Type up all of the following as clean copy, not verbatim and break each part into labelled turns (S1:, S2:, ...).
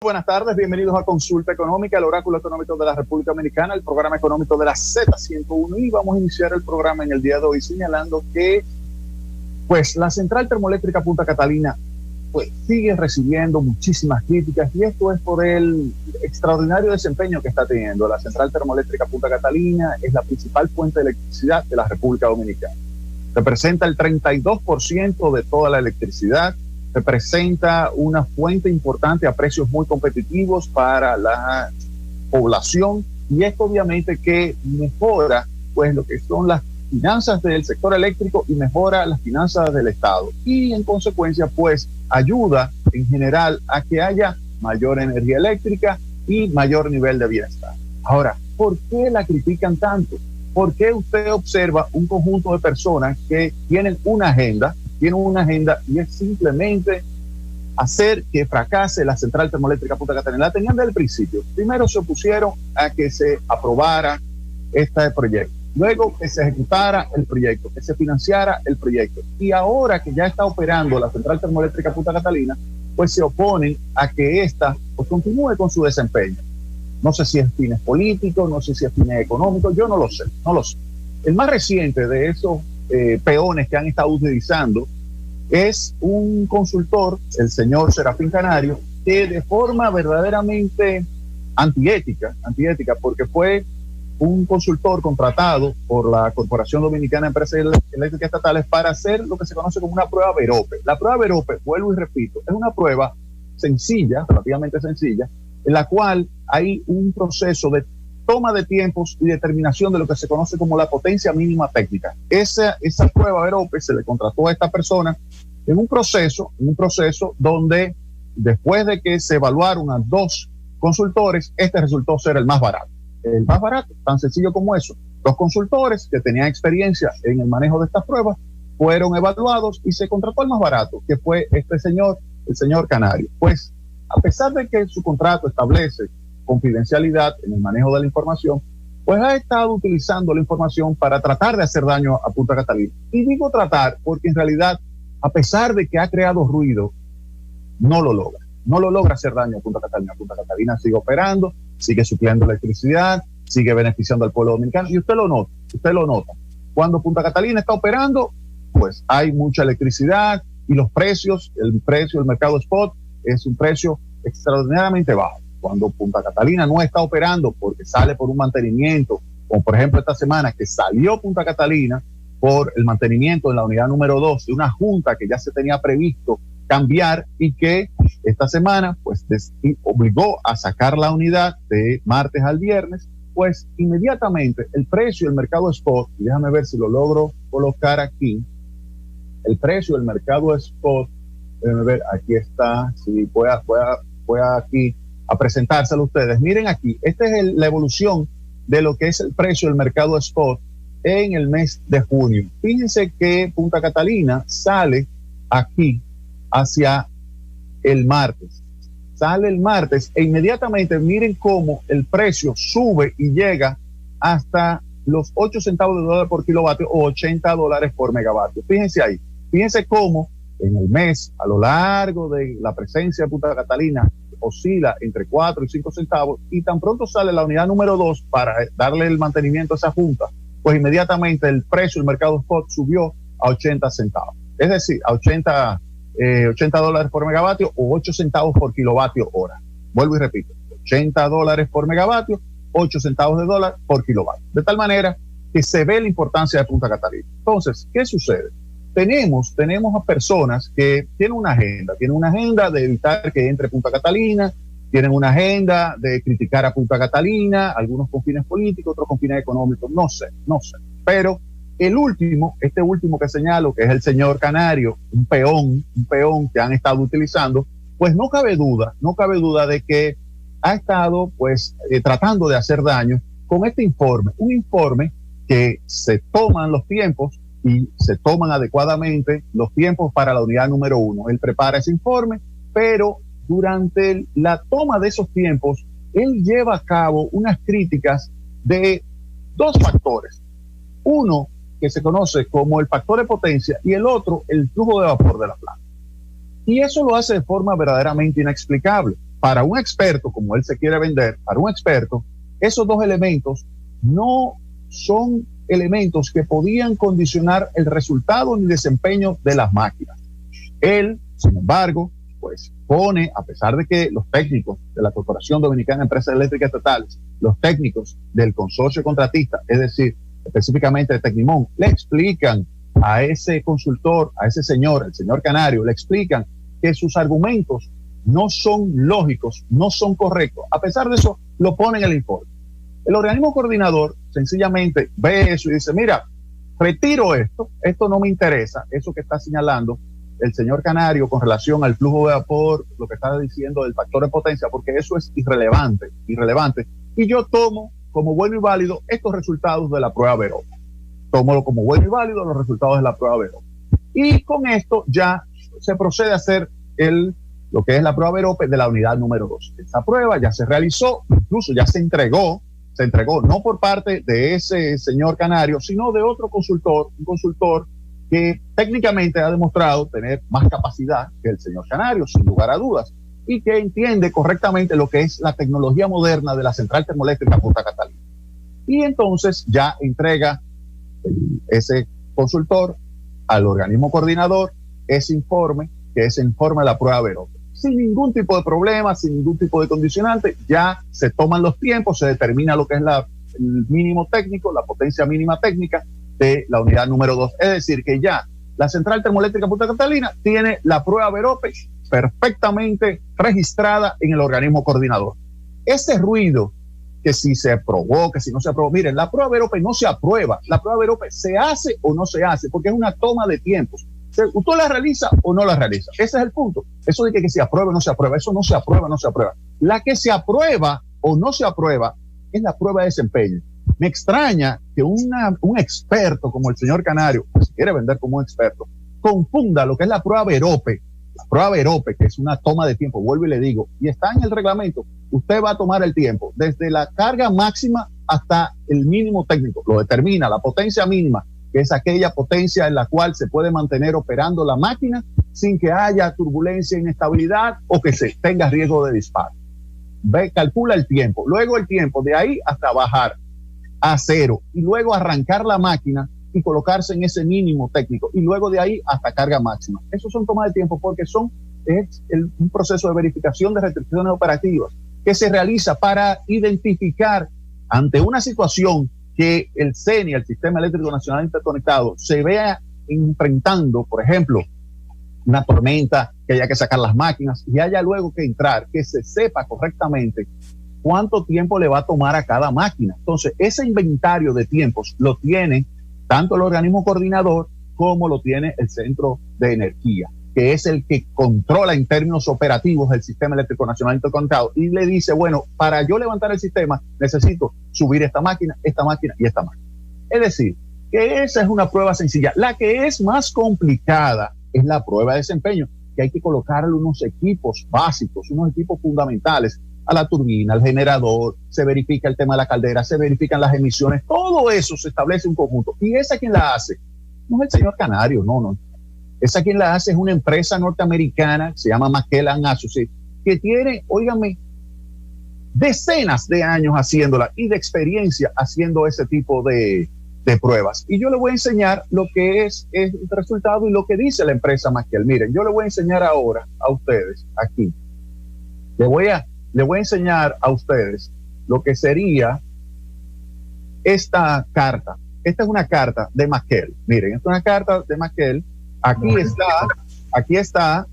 S1: Buenas tardes, bienvenidos a Consulta Económica, el oráculo económico de la República Dominicana, el programa económico de la Z101, y vamos a iniciar el programa en el día de hoy señalando que pues la central termoeléctrica Punta Catalina pues sigue recibiendo muchísimas críticas, y esto es por el extraordinario desempeño que está teniendo. La central termoeléctrica Punta Catalina es la principal fuente de electricidad de la República Dominicana. Representa el 32% de toda la electricidad, representa una fuente importante a precios muy competitivos para la población, y esto obviamente que mejora pues lo que son las finanzas del sector eléctrico y mejora las finanzas del Estado, y en consecuencia pues ayuda en general a que haya mayor energía eléctrica y mayor nivel de bienestar. Ahora, ¿por qué la critican tanto? ¿Por qué usted observa un conjunto de personas que tienen una agenda y es simplemente hacer que fracase la central termoeléctrica Punta Catalina? La tenían desde el principio. Primero se opusieron a que se aprobara este proyecto, luego que se ejecutara el proyecto, que se financiara el proyecto, y ahora que ya está operando la central termoeléctrica Punta Catalina, pues se oponen a que ésta pues continúe con su desempeño. No sé si es fines políticos, no sé si es fines económicos, yo no lo sé. El más reciente de esos peones que han estado utilizando es un consultor, el señor Serafín Canario, que de forma verdaderamente antiética, porque fue un consultor contratado por la Corporación Dominicana de Empresas Eléctricas Estatales para hacer lo que se conoce como una prueba VEROPE. La prueba VEROPE, vuelvo y repito, es una prueba sencilla, relativamente sencilla, en la cual hay un proceso de toma de tiempos y determinación de lo que se conoce como la potencia mínima técnica. Esa prueba VEROPE se le contrató a esta persona en un proceso donde después de que se evaluaron a dos consultores, este resultó ser el más barato. El más barato, tan sencillo como eso. Los consultores que tenían experiencia en el manejo de estas pruebas fueron evaluados y se contrató el más barato, que fue este señor, el señor Canario. Pues, a pesar de que su contrato establece confidencialidad en el manejo de la información, pues ha estado utilizando la información para tratar de hacer daño a Punta Catalina. Y digo tratar porque en realidad, a pesar de que ha creado ruido, no lo logra hacer daño a Punta Catalina. Punta Catalina sigue operando, sigue supliendo electricidad, sigue beneficiando al pueblo dominicano, y usted lo nota. Cuando Punta Catalina está operando, pues hay mucha electricidad y los precios, el precio del mercado spot es un precio extraordinariamente bajo. Cuando Punta Catalina no está operando porque sale por un mantenimiento, como por ejemplo esta semana que salió Punta Catalina por el mantenimiento en la unidad número 2 de una junta que ya se tenía previsto cambiar, y que esta semana pues obligó a sacar la unidad de martes al viernes, pues inmediatamente el precio del mercado spot, y déjame ver si lo logro colocar aquí, el precio del mercado spot, déjame ver, aquí está, si voy aquí a presentárselo a ustedes. Miren aquí, esta es la evolución de lo que es el precio del mercado spot en el mes de junio. Fíjense que Punta Catalina sale aquí hacia el martes. Sale el martes e inmediatamente miren cómo el precio sube y llega hasta los 8 centavos de dólar por kilovatio o $80 por megavatio. Fíjense ahí. Fíjense cómo en el mes, a lo largo de la presencia de Punta Catalina, oscila entre 4 y 5 centavos, y tan pronto sale la unidad número 2 para darle el mantenimiento a esa junta, pues inmediatamente el precio del mercado spot subió a 80 centavos. Es decir, a $80 por megavatio o 8 centavos por kilovatio hora. Vuelvo y repito, $80 por megavatio, 8 centavos de dólar por kilovatio. De tal manera que se ve la importancia de Punta Catalina. Entonces, ¿qué sucede? Tenemos a personas que tienen una agenda de evitar que entre Punta Catalina, tienen una agenda de criticar a Punta Catalina, algunos con fines políticos, otros con fines económicos, no sé. Pero este último que señalo, que es el señor Canario, un peón que han estado utilizando, pues no cabe duda de que ha estado pues tratando de hacer daño con este informe, un informe que se toman los tiempos y se toman adecuadamente los tiempos para la unidad número 1. Él prepara ese informe, pero durante la toma de esos tiempos, él lleva a cabo unas críticas de dos factores. Uno, que se conoce como el factor de potencia, y el otro, el flujo de vapor de la planta. Y eso lo hace de forma verdaderamente inexplicable. para un experto, como él se quiere vender, para un experto, esos dos elementos no son elementos que podían condicionar el resultado ni desempeño de las máquinas. Él, sin embargo, pues pone, a pesar de que los técnicos de la Corporación Dominicana de Empresas Eléctricas Estatales, los técnicos del consorcio contratista, es decir, específicamente de Tecnimón, le explican a ese consultor, a ese señor, el señor Canario, le explican que sus argumentos no son lógicos, no son correctos. A pesar de eso, lo pone en el informe. El organismo coordinador sencillamente ve eso y dice, mira, retiro esto no me interesa, eso que está señalando el señor Canario con relación al flujo de vapor, lo que está diciendo del factor de potencia, porque eso es irrelevante, y yo tomo como bueno y válido estos resultados de la prueba Verope. Tómalo como bueno y válido los resultados de la prueba Verope. Y con esto ya se procede a hacer lo que es la prueba Verope de la unidad número 2. Esa prueba ya se realizó, incluso ya se entregó no por parte de ese señor Canario, sino de otro consultor, un consultor que técnicamente ha demostrado tener más capacidad que el señor Canario, sin lugar a dudas, y que entiende correctamente lo que es la tecnología moderna de la central termoeléctrica Punta Catalina. Y entonces ya entrega ese consultor al organismo coordinador ese informe, que es el informe de la prueba Verope. Sin ningún tipo de problema, sin ningún tipo de condicionante, ya se toman los tiempos, se determina lo que es el mínimo técnico, la potencia mínima técnica de la unidad número 2. Es decir, que ya la central termoeléctrica Punta Catalina tiene la prueba Verope perfectamente registrada en el organismo coordinador. Ese ruido que si se aprobó, que si no se aprobó, miren, la prueba Verope no se aprueba, la prueba Verope se hace o no se hace, porque es una toma de tiempos. ¿Usted la realiza o no la realiza? Ese es el punto. Eso de que se aprueba o no se aprueba, eso no se aprueba, no se aprueba. La que se aprueba o no se aprueba es la prueba de desempeño. Me extraña que un experto como el señor Canario, que se quiere vender como un experto, confunda lo que es la prueba Verope, que es una toma de tiempo, vuelvo y le digo, y está en el reglamento. Usted va a tomar el tiempo desde la carga máxima hasta el mínimo técnico, lo determina la potencia mínima, que es aquella potencia en la cual se puede mantener operando la máquina sin que haya turbulencia, inestabilidad o que se tenga riesgo de disparo. Calcula el tiempo, luego el tiempo de ahí hasta bajar a cero y luego arrancar la máquina y colocarse en ese mínimo técnico y luego de ahí hasta carga máxima. Esos son tomas de tiempo porque es un proceso de verificación de restricciones operativas que se realiza para identificar ante una situación que el CENI, el Sistema Eléctrico Nacional Interconectado, se vea enfrentando, por ejemplo, una tormenta, que haya que sacar las máquinas y haya luego que entrar, que se sepa correctamente cuánto tiempo le va a tomar a cada máquina. Entonces, ese inventario de tiempos lo tiene tanto el organismo coordinador como lo tiene el Centro de Energía, que es el que controla en términos operativos el Sistema Eléctrico Nacional Interconectado y le dice, bueno, para yo levantar el sistema necesito subir esta máquina y esta máquina. Es decir, que esa es una prueba sencilla. La que es más complicada es la prueba de desempeño, que hay que colocarle unos equipos básicos, unos equipos fundamentales a la turbina, al generador, se verifica el tema de la caldera, se verifican las emisiones, todo eso se establece en un conjunto. ¿Y esa quien la hace? No es el señor Canario, no. Esa quien la hace es una empresa norteamericana, se llama McKellan Associates, que tiene, óigame, decenas de años haciéndola y de experiencia haciendo ese tipo de pruebas. Y yo le voy a enseñar lo que es el resultado y lo que dice la empresa McKellan. Miren, yo le voy a enseñar ahora a ustedes aquí. Le voy a enseñar a ustedes lo que sería esta carta. Esta es una carta de McKellan. Miren, esta es una carta de McKellan. Aquí está,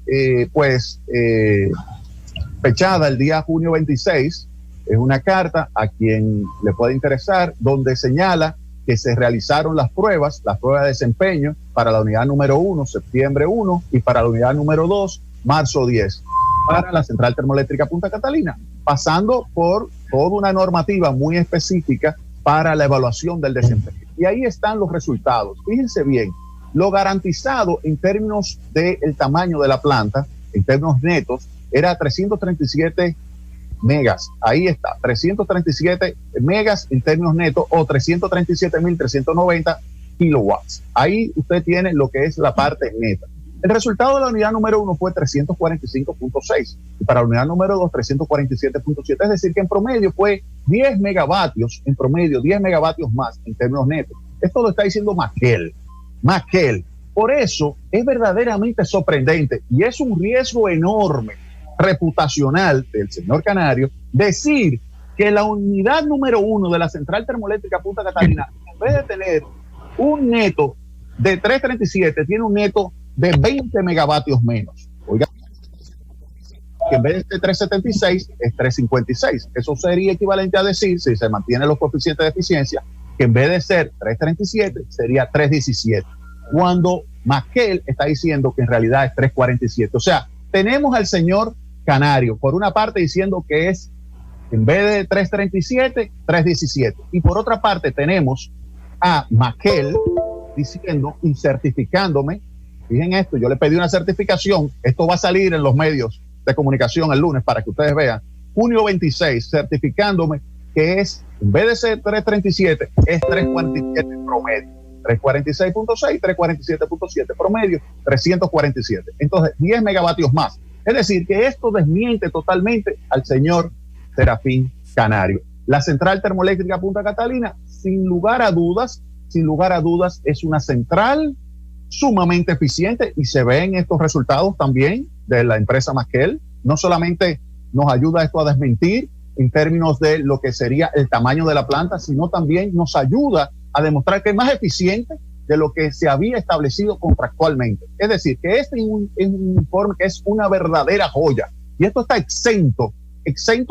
S1: fechada el día junio 26. Es una carta a quien le puede interesar, donde señala que se realizaron las pruebas de desempeño para la unidad número 1, septiembre 1, y para la unidad número 2, marzo 10, para la central termoeléctrica Punta Catalina, pasando por toda una normativa muy específica para la evaluación del desempeño. Y ahí están los resultados. Fíjense bien, lo garantizado en términos del tamaño de la planta, en términos netos, era 337 megas. Ahí está, 337 megas en términos netos o 337.390 kilowatts. Ahí usted tiene lo que es la parte neta. El resultado de la unidad número 1 fue 345.6 y para la unidad número 2 347.7, es decir que en promedio fue 10 megavatios, en promedio 10 megavatios más en términos netos. Esto lo está diciendo McKell. Por eso es verdaderamente sorprendente y es un riesgo enorme reputacional del señor Canario decir que la unidad número 1 de la central termoeléctrica Punta Catalina, en vez de tener un neto de 337, tiene un neto de 20 megavatios menos. Oiga, que en vez de 376 es 356. Eso sería equivalente a decir, si se mantienen los coeficientes de eficiencia, que en vez de ser 337 sería 317. Cuando McKell está diciendo que en realidad es 347. O sea, tenemos al señor Canario, por una parte diciendo que es, en vez de 337, 317. Y por otra parte tenemos a McKell diciendo y certificándome. Fíjense esto, yo le pedí una certificación, esto va a salir en los medios de comunicación el lunes para que ustedes vean. Junio 26, certificándome que es, en vez de ser 337, es 347 promedio. 346.6, 347.7 promedio, 347. Entonces, 10 megavatios más. Es decir, que esto desmiente totalmente al señor Serafín Canario. La central termoeléctrica Punta Catalina, sin lugar a dudas, es una central sumamente eficiente y se ven estos resultados también de la empresa McKell. No solamente nos ayuda esto a desmentir en términos de lo que sería el tamaño de la planta, sino también nos ayuda a demostrar que es más eficiente de lo que se había establecido contractualmente. Es decir, que este es un informe que es una verdadera joya. Y esto está exento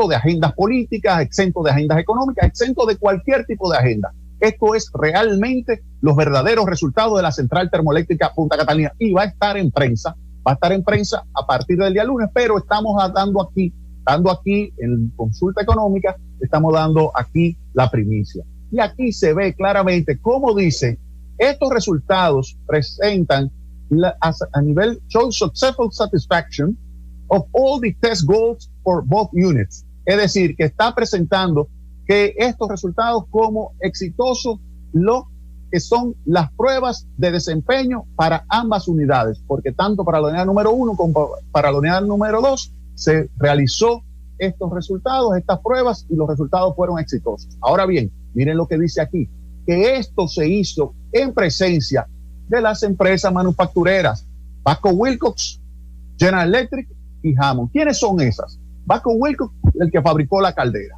S1: de agendas políticas, exento de agendas económicas, exento de cualquier tipo de agenda. Esto es realmente los verdaderos resultados de la central termoeléctrica Punta Catalina y va a estar en prensa a partir del día lunes, pero estamos dando aquí en consulta económica, estamos dando aquí la primicia. Y aquí se ve claramente cómo dice, estos resultados presentan a nivel show successful satisfaction of all the test goals for both units. Es decir, que está presentando que estos resultados como exitosos lo que son las pruebas de desempeño para ambas unidades, porque tanto para la unidad número 1 como para la unidad número 2 se realizó estos resultados, estas pruebas, y los resultados fueron exitosos. Ahora bien, miren lo que dice aquí, que esto se hizo en presencia de las empresas manufactureras Babcock Wilcox, General Electric y Hammond. ¿Quiénes son esas? Babcock Wilcox, el que fabricó la caldera.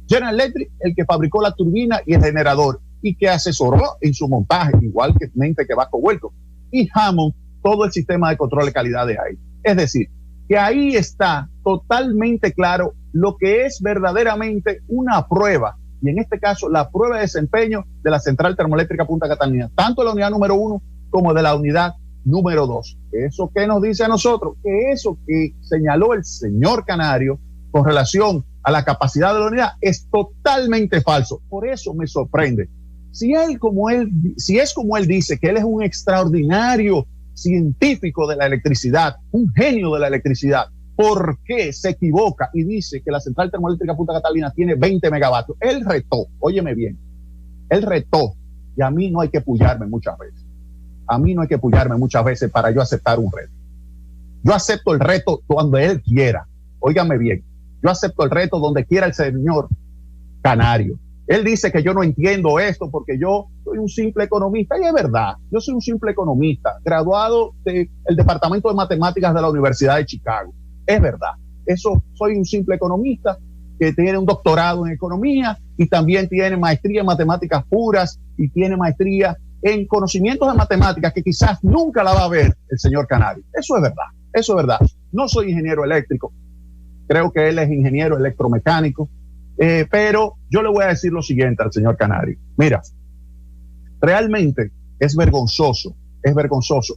S1: General Electric, el que fabricó la turbina y el generador y que asesoró en su montaje, igual que Babcock Wilcox. Y Hammond, todo el sistema de control de calidad de aire. Es decir, que ahí está totalmente claro lo que es verdaderamente una prueba, y en este caso la prueba de desempeño de la central termoeléctrica Punta Catalina, tanto de la unidad número 1 como de la unidad número 2. ¿Eso qué nos dice a nosotros? Que eso que señaló el señor Canario con relación a la capacidad de la unidad es totalmente falso. Por eso me sorprende. Si es como él dice, que él es un extraordinario científico de la electricidad, un genio de la electricidad, ¿por qué se equivoca y dice que la central termoeléctrica Punta Catalina tiene 20 megavatios? Él retó, óyeme bien, él retó, y a mí no hay que pullarme muchas veces. A mí no hay que pullarme muchas veces para yo aceptar un reto. Yo acepto el reto cuando él quiera, óigame bien, yo acepto el reto donde quiera el señor Canario. Él dice que yo no entiendo esto porque yo soy un simple economista, y es verdad, yo soy un simple economista, graduado del Departamento de Matemáticas de la Universidad de Chicago. Es verdad, soy un simple economista que tiene un doctorado en economía y también tiene maestría en matemáticas puras y tiene maestría en conocimientos de matemáticas que quizás nunca la va a ver el señor Canario. Eso es verdad. No soy ingeniero eléctrico, creo que él es ingeniero electromecánico. Pero yo le voy a decir lo siguiente al señor Canario. Mira, realmente es vergonzoso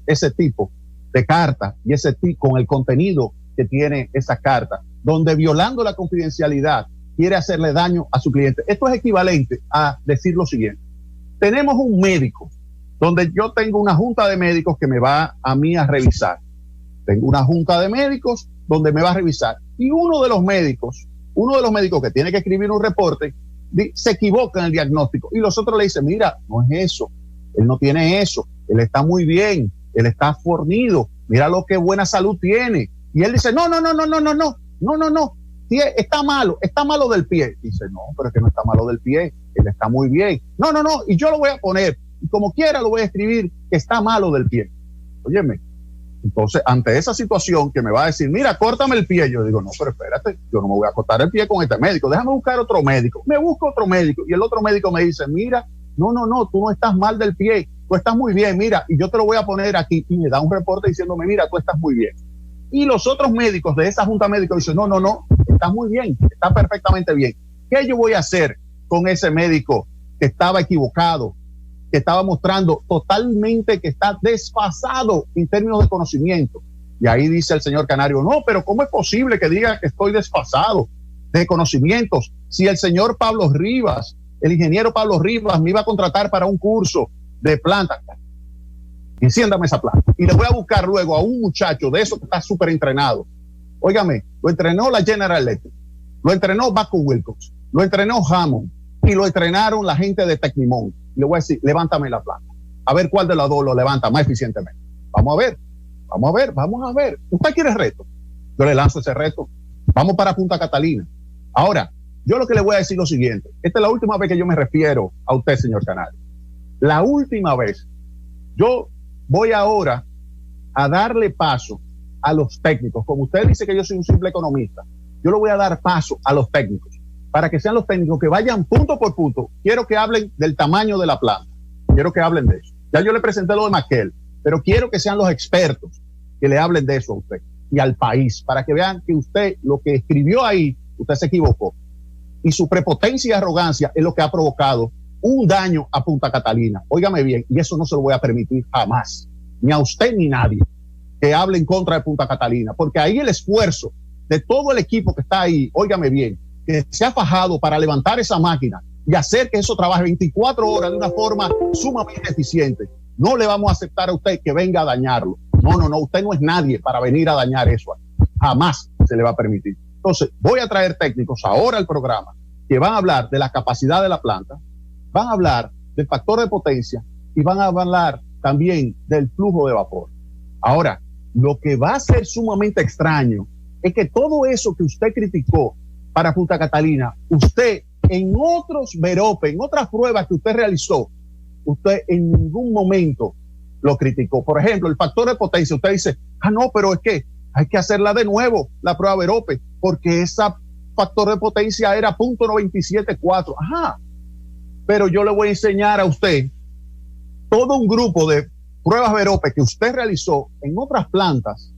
S1: ese tipo de carta y ese tipo con el contenido que tiene esa carta, donde violando la confidencialidad quiere hacerle daño a su cliente. Esto es equivalente a decir lo siguiente. Tenemos un médico, donde yo tengo una junta de médicos que me va a mí a revisar. Tengo una junta de médicos donde me va a revisar. Y uno de los médicos que tiene que escribir un reporte se equivoca en el diagnóstico y los otros le dicen, mira, no es eso, él no tiene eso, él está muy bien, él está fornido, mira lo que buena salud tiene. Y él dice, no, está malo del pie. Dice, no, pero es que no está malo del pie, él está muy bien. No, y yo lo voy a poner, y como quiera lo voy a escribir que está malo del pie. Óyeme, entonces ante esa situación que me va a decir, mira, córtame el pie, yo digo, no, pero espérate, yo no me voy a cortar el pie con este médico, déjame buscar otro médico. Me busco otro médico, y el otro médico me dice, mira, no, tú no estás mal del pie, tú estás muy bien, mira, y yo te lo voy a poner aquí, y me da un reporte diciéndome, mira, tú estás muy bien. Y los otros médicos de esa junta médica dicen, no, está muy bien, está perfectamente bien. ¿Qué yo voy a hacer con ese médico que estaba equivocado, que estaba mostrando totalmente que está desfasado en términos de conocimiento? Y ahí dice el señor Canario, no, pero ¿cómo es posible que diga que estoy desfasado de conocimientos si el señor Pablo Rivas, el ingeniero Pablo Rivas, me iba a contratar para un curso de planta? Enciéndame esa planta. Y le voy a buscar luego a un muchacho de eso que está súper entrenado. Óigame, lo entrenó la General Electric, lo entrenó Baco Wilcox, lo entrenó Hammond y lo entrenaron la gente de Tecnimont. Le voy a decir, levántame la planta. A ver cuál de los dos lo levanta más eficientemente. Vamos a ver. ¿Usted quiere reto? Yo le lanzo ese reto. Vamos para Punta Catalina. Ahora, yo lo que le voy a decir es lo siguiente. Esta es la última vez que yo me refiero a usted, señor Canario. La última vez. Yo voy ahora a darle paso a los técnicos. Como usted dice que yo soy un simple economista, yo le voy a dar paso a los técnicos para que sean los técnicos que vayan punto por punto. Quiero que hablen del tamaño de la planta. Quiero que hablen de eso. Ya yo le presenté lo de Maquel, pero quiero que sean los expertos que le hablen de eso a usted y al país, para que vean que usted, lo que escribió ahí, usted se equivocó. Y su prepotencia y arrogancia es lo que ha provocado un daño a Punta Catalina. Óigame bien, y eso no se lo voy a permitir jamás, ni a usted ni nadie, que hable en contra de Punta Catalina, porque ahí el esfuerzo de todo el equipo que está ahí, óigame bien, que se ha fajado para levantar esa máquina y hacer que eso trabaje 24 horas de una forma sumamente eficiente. No le vamos a aceptar a usted que venga a dañarlo. No, usted no es nadie para venir a dañar eso. Jamás se le va a permitir. Entonces, voy a traer técnicos ahora al programa que van a hablar de la capacidad de la planta, van a hablar del factor de potencia y van a hablar también del flujo de vapor. Ahora, lo que va a ser sumamente extraño es que todo eso que usted criticó para Punta Catalina, usted en otros Verope, en otras pruebas que usted realizó, usted en ningún momento lo criticó. Por ejemplo, el factor de potencia, usted dice, no, pero es que hay que hacerla de nuevo, la prueba Verope, porque esa factor de potencia era 0.974. Ajá. Pero yo le voy a enseñar a usted todo un grupo de pruebas Verope que usted realizó en otras plantas,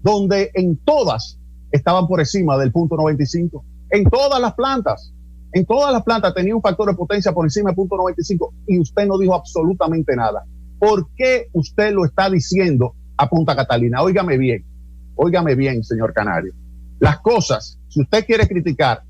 S1: donde en todas estaban por encima del 0.95. En todas las plantas tenía un factor de potencia por encima del 0.95 y usted no dijo absolutamente nada. ¿Por qué usted lo está diciendo a Punta Catalina? Óigame bien, señor Canario. Las cosas, si usted quiere criticar,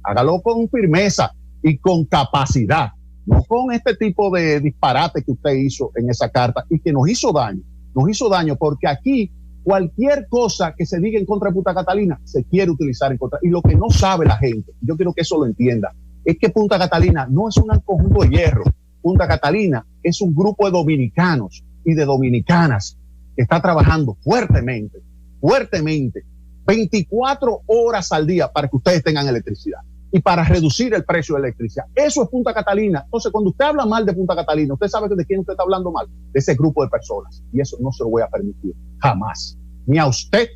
S1: hágalo con firmeza y con capacidad, no con este tipo de disparate que usted hizo en esa carta y que nos hizo daño porque aquí cualquier cosa que se diga en contra de Punta Catalina se quiere utilizar en contra. Y lo que no sabe la gente, yo quiero que eso lo entienda, es que Punta Catalina no es un conjunto de hierro. Punta Catalina es un grupo de dominicanos y de dominicanas que está trabajando fuertemente, 24 horas al día para que ustedes tengan electricidad y para reducir el precio de electricidad. Eso es Punta Catalina. Entonces, cuando usted habla mal de Punta Catalina, usted sabe de quién usted está hablando mal, de ese grupo de personas. Y eso no se lo voy a permitir jamás, ni a usted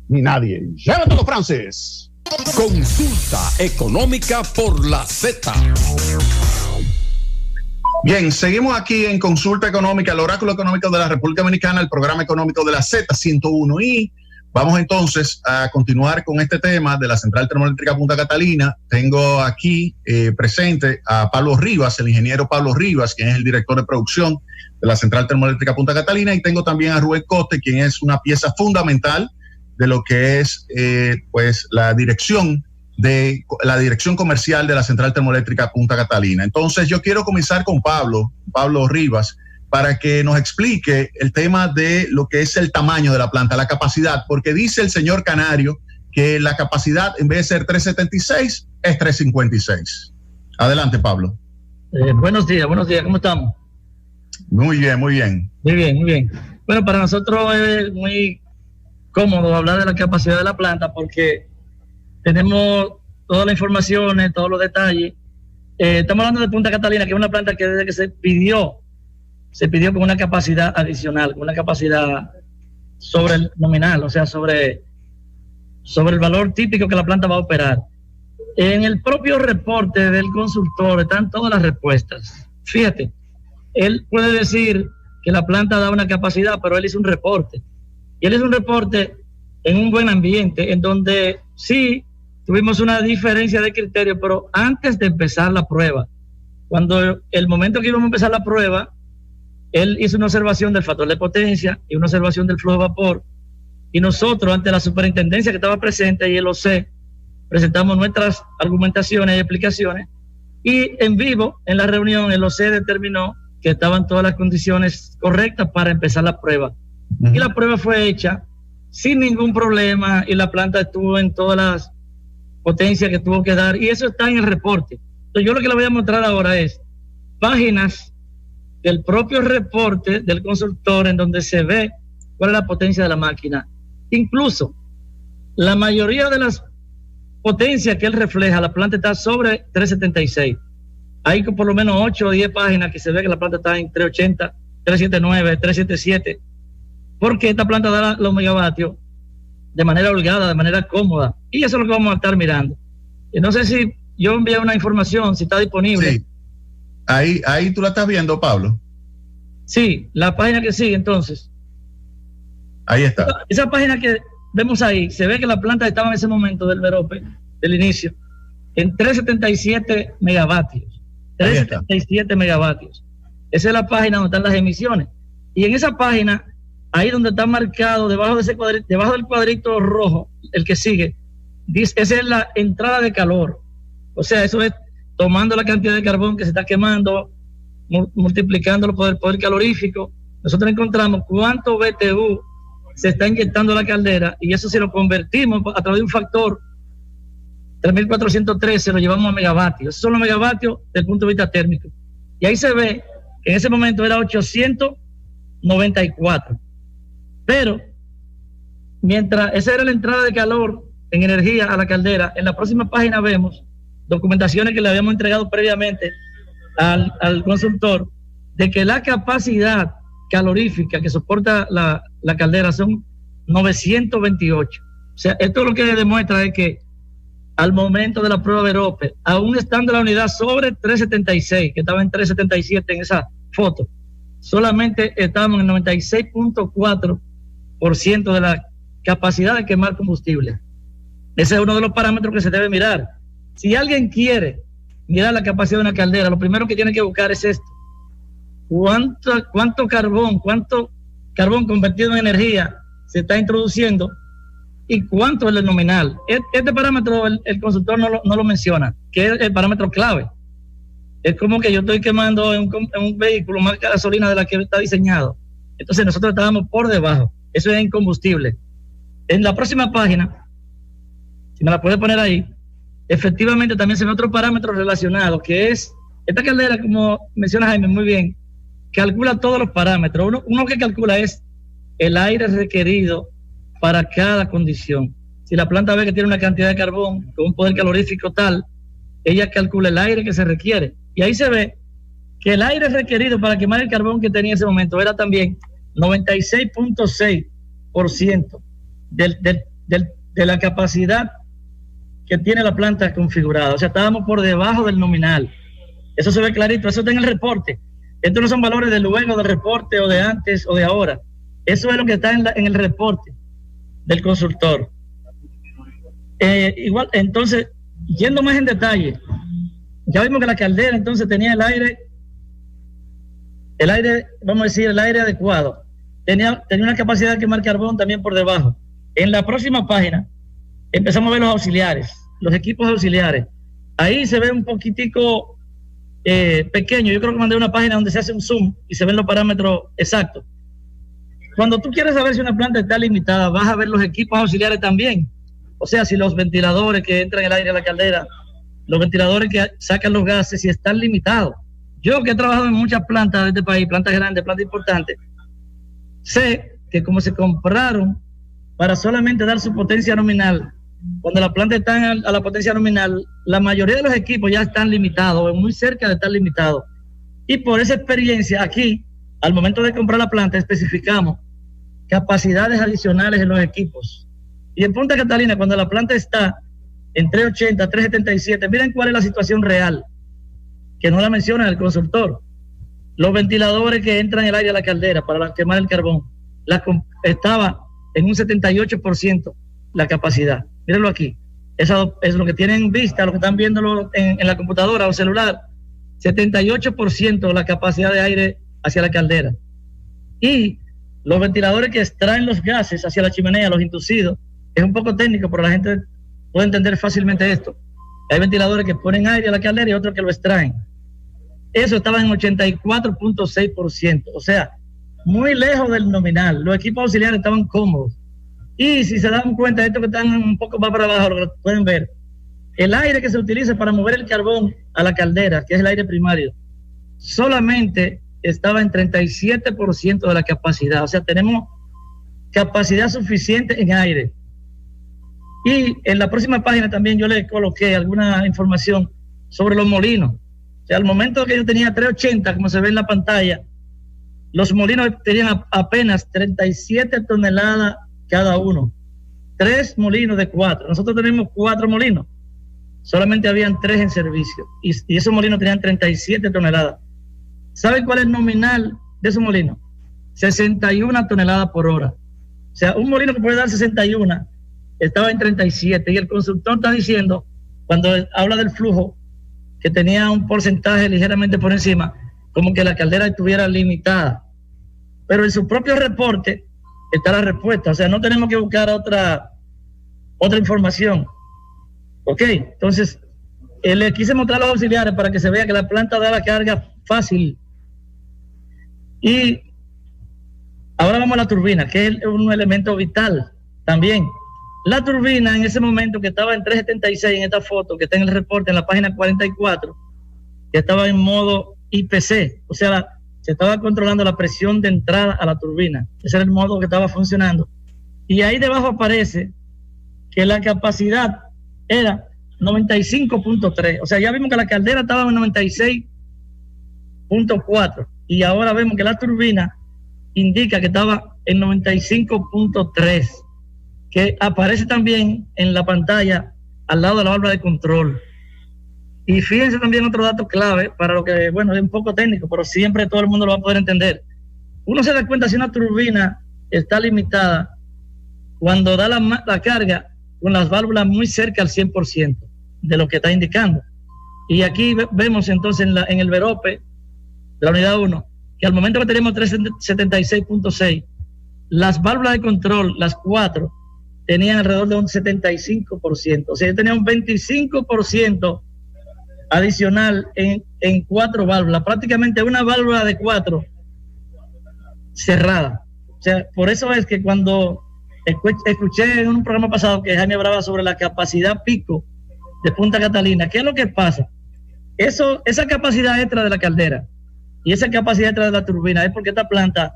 S1: ni nadie. Llévatelo, Francis.
S2: Consulta económica por la Z.
S1: Bien, seguimos aquí en Consulta Económica, el oráculo económico de la República Dominicana, el programa económico de la Z101. Y vamos entonces a continuar con este tema de la Central Termoeléctrica Punta Catalina. Tengo aquí presente a Pablo Rivas, el ingeniero Pablo Rivas, quien es el director de producción de la Central Termoeléctrica Punta Catalina, y tengo también a Rubén Coste, quien es una pieza fundamental de lo que es pues la dirección comercial de la Central Termoeléctrica Punta Catalina. Entonces yo quiero comenzar con Pablo Rivas, para que nos explique el tema de lo que es el tamaño de la planta, la capacidad, porque dice el señor Canario que la capacidad en vez de ser 376 es 356. Adelante, Pablo.
S3: Buenos días, ¿cómo estamos?
S1: Muy bien.
S3: Muy bien. Bueno, para nosotros es muy cómodo hablar de la capacidad de la planta porque tenemos todas las informaciones, todos los detalles. Estamos hablando de Punta Catalina, que es una planta que desde que se pidió con una capacidad adicional, con una capacidad sobre el nominal, o sea, sobre el valor típico que la planta va a operar. En el propio reporte del consultor están todas las respuestas. Fíjate, él puede decir que la planta da una capacidad, pero él hizo un reporte. Y él hizo un reporte en un buen ambiente, en donde sí tuvimos una diferencia de criterio, pero antes de empezar la prueba, cuando el momento que íbamos a empezar la prueba, él hizo una observación del factor de potencia y una observación del flujo de vapor, y nosotros, ante la superintendencia que estaba presente y el OC, presentamos nuestras argumentaciones y explicaciones, y en vivo, en la reunión, el OC determinó que estaban todas las condiciones correctas para empezar la prueba. Uh-huh. Y la prueba fue hecha sin ningún problema, y la planta estuvo en todas las potencias que tuvo que dar, y eso está en el reporte. Entonces yo lo que le voy a mostrar ahora es páginas del propio reporte del consultor en donde se ve cuál es la potencia de la máquina. Incluso la mayoría de las potencias que él refleja, la planta está sobre 376. Hay por lo menos 8 o 10 páginas que se ve que la planta está en 380, 379, 377, porque esta planta da los megavatios de manera holgada, de manera cómoda, y eso es lo que vamos a estar mirando. Y no sé si yo envié una información, si está disponible.
S4: Sí. Ahí tú la estás viendo, Pablo.
S3: Sí, la página que sigue entonces.
S4: Ahí está.
S3: Esa página que vemos ahí, se ve que la planta estaba en ese momento del Verope, del inicio, en 377 megavatios. 377 megavatios. Esa es la página donde están las emisiones. Y en esa página, ahí donde está marcado, debajo de ese cuadrito, debajo del cuadrito rojo, el que sigue, dice, esa es la entrada de calor. O sea, eso es tomando la cantidad de carbón que se está quemando, multiplicándolo por el poder calorífico. Nosotros encontramos cuánto BTU se está inyectando a la caldera, y eso si lo convertimos a través de un factor 3413, lo llevamos a megavatios. Esos son los megavatios desde el punto de vista térmico. Y ahí se ve que en ese momento era 894. Pero, mientras esa era la entrada de calor en energía a la caldera, en la próxima página vemos documentaciones que le habíamos entregado previamente al consultor, de que la capacidad calorífica que soporta la caldera son 928. O sea, esto lo que demuestra es que al momento de la prueba de Verope, aún estando la unidad sobre 376, que estaba en 377 en esa foto, solamente estábamos en el 96.4% de la capacidad de quemar combustible. Ese es uno de los parámetros que se debe mirar. Si alguien quiere mirar la capacidad de una caldera, lo primero que tiene que buscar es esto: cuánto carbón convertido en energía se está introduciendo y cuánto es el nominal. Este parámetro el consultor no lo menciona, que es el parámetro clave. Es como que yo estoy quemando en un vehículo más gasolina de la que está diseñado. Entonces nosotros estábamos por debajo. Eso es en combustible. En la próxima página, si me la puede poner ahí, efectivamente también se ve otro parámetro relacionado, que es esta caldera, como menciona Jaime muy bien, calcula todos los parámetros. Uno que calcula es el aire requerido para cada condición. Si la planta ve que tiene una cantidad de carbón con un poder calorífico tal, ella calcula el aire que se requiere. Y ahí se ve que el aire requerido para quemar el carbón que tenía en ese momento era también 96.6% de la capacidad que tiene la planta configurada. O sea, estábamos por debajo del nominal. Eso se ve clarito, eso está en el reporte. Estos no son valores de luego del reporte o de antes o de ahora. Eso es lo que está en el reporte del consultor. Igual, entonces, yendo más en detalle, ya vimos que la caldera entonces tenía el aire, vamos a decir, el aire adecuado. Tenía una capacidad de quemar carbón también por debajo. En la próxima página empezamos a ver los auxiliares, los equipos auxiliares. Ahí se ve un poquitico pequeño. Yo creo que mandé una página donde se hace un zoom y se ven los parámetros exactos. Cuando tú quieres saber si una planta está limitada, vas a ver los equipos auxiliares también. O sea, si los ventiladores que entran el aire a la caldera, los ventiladores que sacan los gases, si están limitados. Yo que he trabajado en muchas plantas de este país, plantas grandes, plantas importantes, sé que como se compraron para solamente dar su potencia nominal. Cuando la planta está a la potencia nominal, la mayoría de los equipos ya están limitados, muy cerca de estar limitados. Y por esa experiencia aquí, al momento de comprar la planta, especificamos capacidades adicionales en los equipos. Y en Punta Catalina, cuando la planta está en 380, 377, miren cuál es la situación real, que no la menciona el consultor. Los ventiladores que entran el aire a la caldera para quemar el carbón, estaba en un 78% la capacidad. Mírenlo aquí. Eso es lo que tienen en vista, lo que están viendo en la computadora o celular. 78% la capacidad de aire hacia la caldera. Y los ventiladores que extraen los gases hacia la chimenea, los inducidos, es un poco técnico, pero la gente puede entender fácilmente esto. Hay ventiladores que ponen aire a la caldera y otros que lo extraen. Eso estaba en 84.6%, o sea, muy lejos del nominal. Los equipos auxiliares estaban cómodos. Y si se dan cuenta, estos que están un poco más para abajo, lo que pueden ver, el aire que se utiliza para mover el carbón a la caldera, que es el aire primario, solamente estaba en 37% de la capacidad. O sea, tenemos capacidad suficiente en aire. Y en la próxima página también yo le coloqué alguna información sobre los molinos. O sea, al momento que yo tenía 380, como se ve en la pantalla, los molinos tenían apenas 37 toneladas cada uno. 3 molinos de 4. Nosotros tenemos 4 molinos. Solamente habían 3 en servicio. Y esos molinos tenían 37 toneladas. ¿Saben cuál es el nominal de esos molinos? 61 toneladas por hora. O sea, un molino que puede dar 61 estaba en 37. Y el consultor está diciendo, cuando habla del flujo, que tenía un porcentaje ligeramente por encima, como que la caldera estuviera limitada. Pero en su propio reporte está la respuesta. O sea, no tenemos que buscar otra información. Ok, entonces le quise mostrar los auxiliares para que se vea que la planta da la carga fácil. Y ahora vamos a la turbina, que es un elemento vital también. La turbina en ese momento, que estaba en 376 en esta foto, que está en el reporte en la página 44, que estaba en modo IPC, o sea, se estaba controlando la presión de entrada a la turbina. Ese era el modo que estaba funcionando. Y ahí debajo aparece que la capacidad era 95.3. O sea, ya vimos que la caldera estaba en 96.4. Y ahora vemos que la turbina indica que estaba en 95.3. Que aparece también en la pantalla al lado de la válvula de control. Y fíjense también otro dato clave para lo que, bueno, es un poco técnico, pero siempre todo el mundo lo va a poder entender. Uno se da cuenta si una turbina está limitada cuando da la carga con las válvulas muy cerca al 100% de lo que está indicando. Y aquí vemos entonces en el verope de la unidad 1, que al momento que tenemos 376.6, las válvulas de control, las 4, tenían alrededor de un 75%. O sea, yo tenía un 25% adicional en 4 válvulas, prácticamente una válvula de 4 cerrada. O sea, por eso es que cuando escuché en un programa pasado que Jaime hablaba sobre la capacidad pico de Punta Catalina, ¿qué es lo que pasa? Esa capacidad extra de la caldera y esa capacidad extra de la turbina es porque esta planta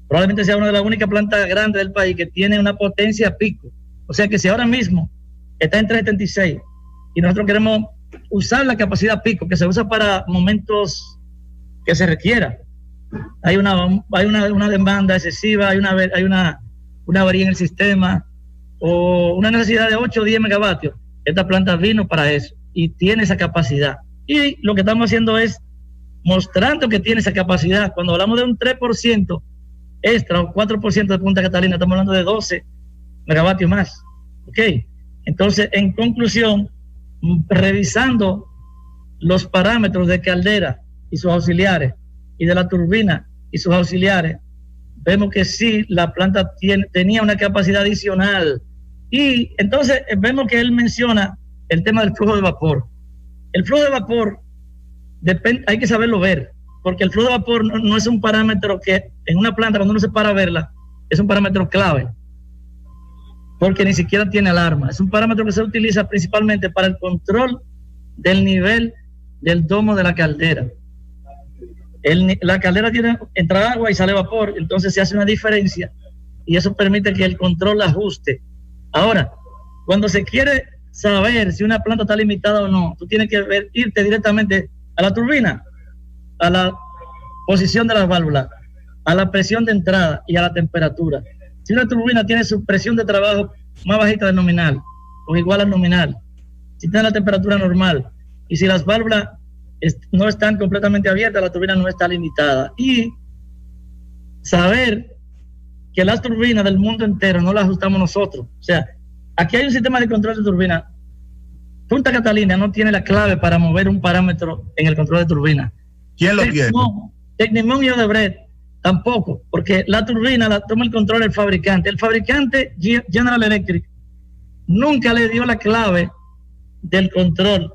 S3: probablemente sea una de las únicas plantas grandes del país que tiene una potencia pico. O sea que si ahora mismo está en 376 y nosotros queremos usar la capacidad pico, que se usa para momentos que se requiera, hay una demanda excesiva, hay una avería en el sistema o una necesidad de 8 o 10 megavatios, esta planta vino para eso y tiene esa capacidad. Y lo que estamos haciendo es mostrando que tiene esa capacidad. Cuando hablamos de un 3% extra o 4% de Punta Catalina, estamos hablando de 12 megavatios más. Ok, entonces en conclusión, revisando los parámetros de caldera y sus auxiliares y de la turbina y sus auxiliares, vemos que sí, la planta tenía una capacidad adicional. Y entonces vemos que él menciona el tema del flujo de vapor. El flujo de vapor hay que saberlo ver, porque el flujo de vapor no es un parámetro que en una planta, cuando uno se para a verla, es un parámetro clave, porque ni siquiera tiene alarma. Es un parámetro que se utiliza principalmente para el control del nivel del domo de la caldera. La caldera entra agua y sale vapor, entonces se hace una diferencia y eso permite que el control ajuste. Ahora, cuando se quiere saber si una planta está limitada o no, tú tienes que irte directamente a la turbina, a la posición de las válvulas, a la presión de entrada y a la temperatura. Si una turbina tiene su presión de trabajo más bajita del nominal o igual al nominal, si tiene la temperatura normal y si las válvulas no están completamente abiertas, la turbina no está limitada. Y saber que las turbinas del mundo entero no las ajustamos nosotros. O sea, aquí hay un sistema de control de turbina. Punta Catalina no tiene la clave para mover un parámetro en el control de turbina.
S4: ¿Quién lo tiene?
S3: Tecnimont y Odebrecht tampoco, porque la turbina la toma el control el fabricante. El fabricante General Electric nunca le dio la clave del control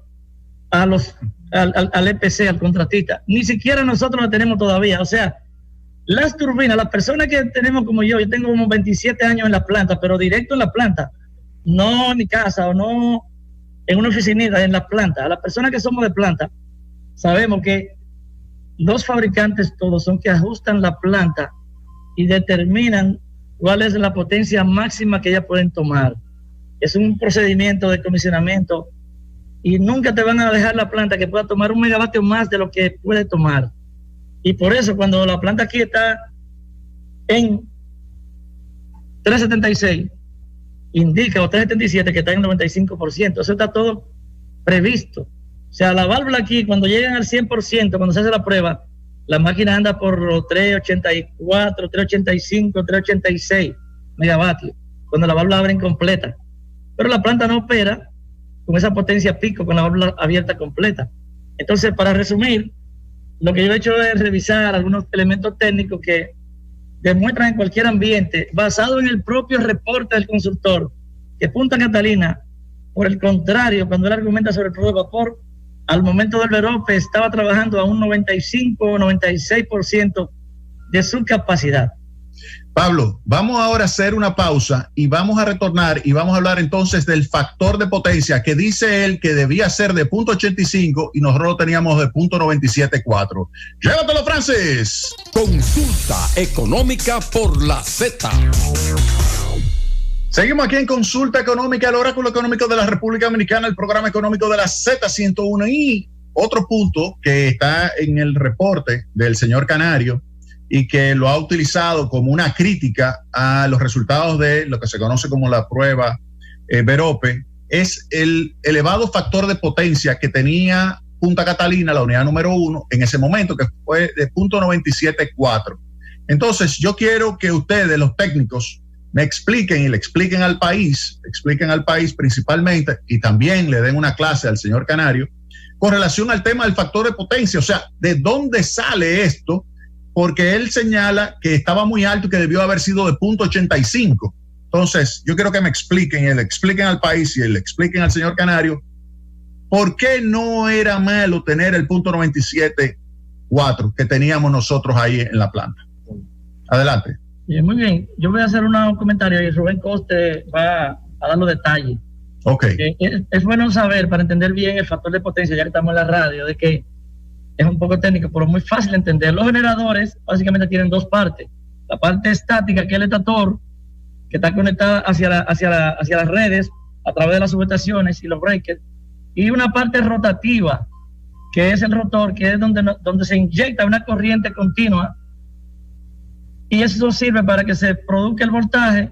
S3: al EPC, al contratista. Ni siquiera nosotros la tenemos todavía. O sea, las turbinas, las personas que tenemos como yo tengo como 27 años en la planta, pero directo en la planta, no en mi casa o no en una oficinita, en la planta. A las personas que somos de planta, sabemos que los fabricantes todos son que ajustan la planta y determinan cuál es la potencia máxima que ellas pueden tomar. Es un procedimiento de comisionamiento y nunca te van a dejar la planta que pueda tomar 1 megavatio más de lo que puede tomar. Y por eso cuando la planta aquí está en 376, indica, o 377, que está en 95%. Eso está todo previsto. O sea, la válvula aquí, cuando llegan al 100%, cuando se hace la prueba, la máquina anda por los 384, 385, 386 megavatios, cuando la válvula abre incompleta. Pero la planta no opera con esa potencia pico, con la válvula abierta completa. Entonces, para resumir, lo que yo he hecho es revisar algunos elementos técnicos que demuestran en cualquier ambiente, basado en el propio reporte del consultor, que Punta Catalina, por el contrario, cuando él argumenta sobre el producto de vapor, al momento del verope estaba trabajando a un 95 o 96% de su capacidad.
S4: Pablo, vamos ahora a hacer una pausa y vamos a retornar y vamos a hablar entonces del factor de potencia que dice él que debía ser de 0.85 y nosotros lo teníamos de 0.974. Llévatelo, Francis.
S2: Consulta económica por la Z.
S4: Seguimos aquí en Consulta Económica, el oráculo económico de la República Dominicana, el programa económico de la Z101 y otro punto que está en el reporte del señor Canario y que lo ha utilizado como una crítica a los resultados de lo que se conoce como la prueba verope, es el elevado factor de potencia que tenía Punta Catalina, la unidad número 1, en ese momento, que fue de 0.974. Entonces, yo quiero que ustedes, los técnicos, me expliquen y le expliquen al país principalmente, y también le den una clase al señor Canario, con relación al tema del factor de potencia. O sea, ¿de dónde sale esto? Porque él señala que estaba muy alto y que debió haber sido de 0.85. Entonces, yo quiero que me expliquen, y le expliquen al país y le expliquen al señor Canario, ¿por qué no era malo tener el 0.974 que teníamos nosotros ahí en la planta? Adelante.
S3: Muy bien, yo voy a hacer un comentario y Rubén Coste va a dar los detalles.
S4: Ok.
S3: Es bueno saber, para entender bien el factor de potencia, ya que estamos en la radio, de que es un poco técnico, pero muy fácil de entender. Los generadores básicamente tienen dos partes. La parte estática, que es el estator, que está conectada hacia las redes a través de las subestaciones y los breakers, y una parte rotativa, que es el rotor, que es donde se inyecta una corriente continua, y eso sirve para que se produzca el voltaje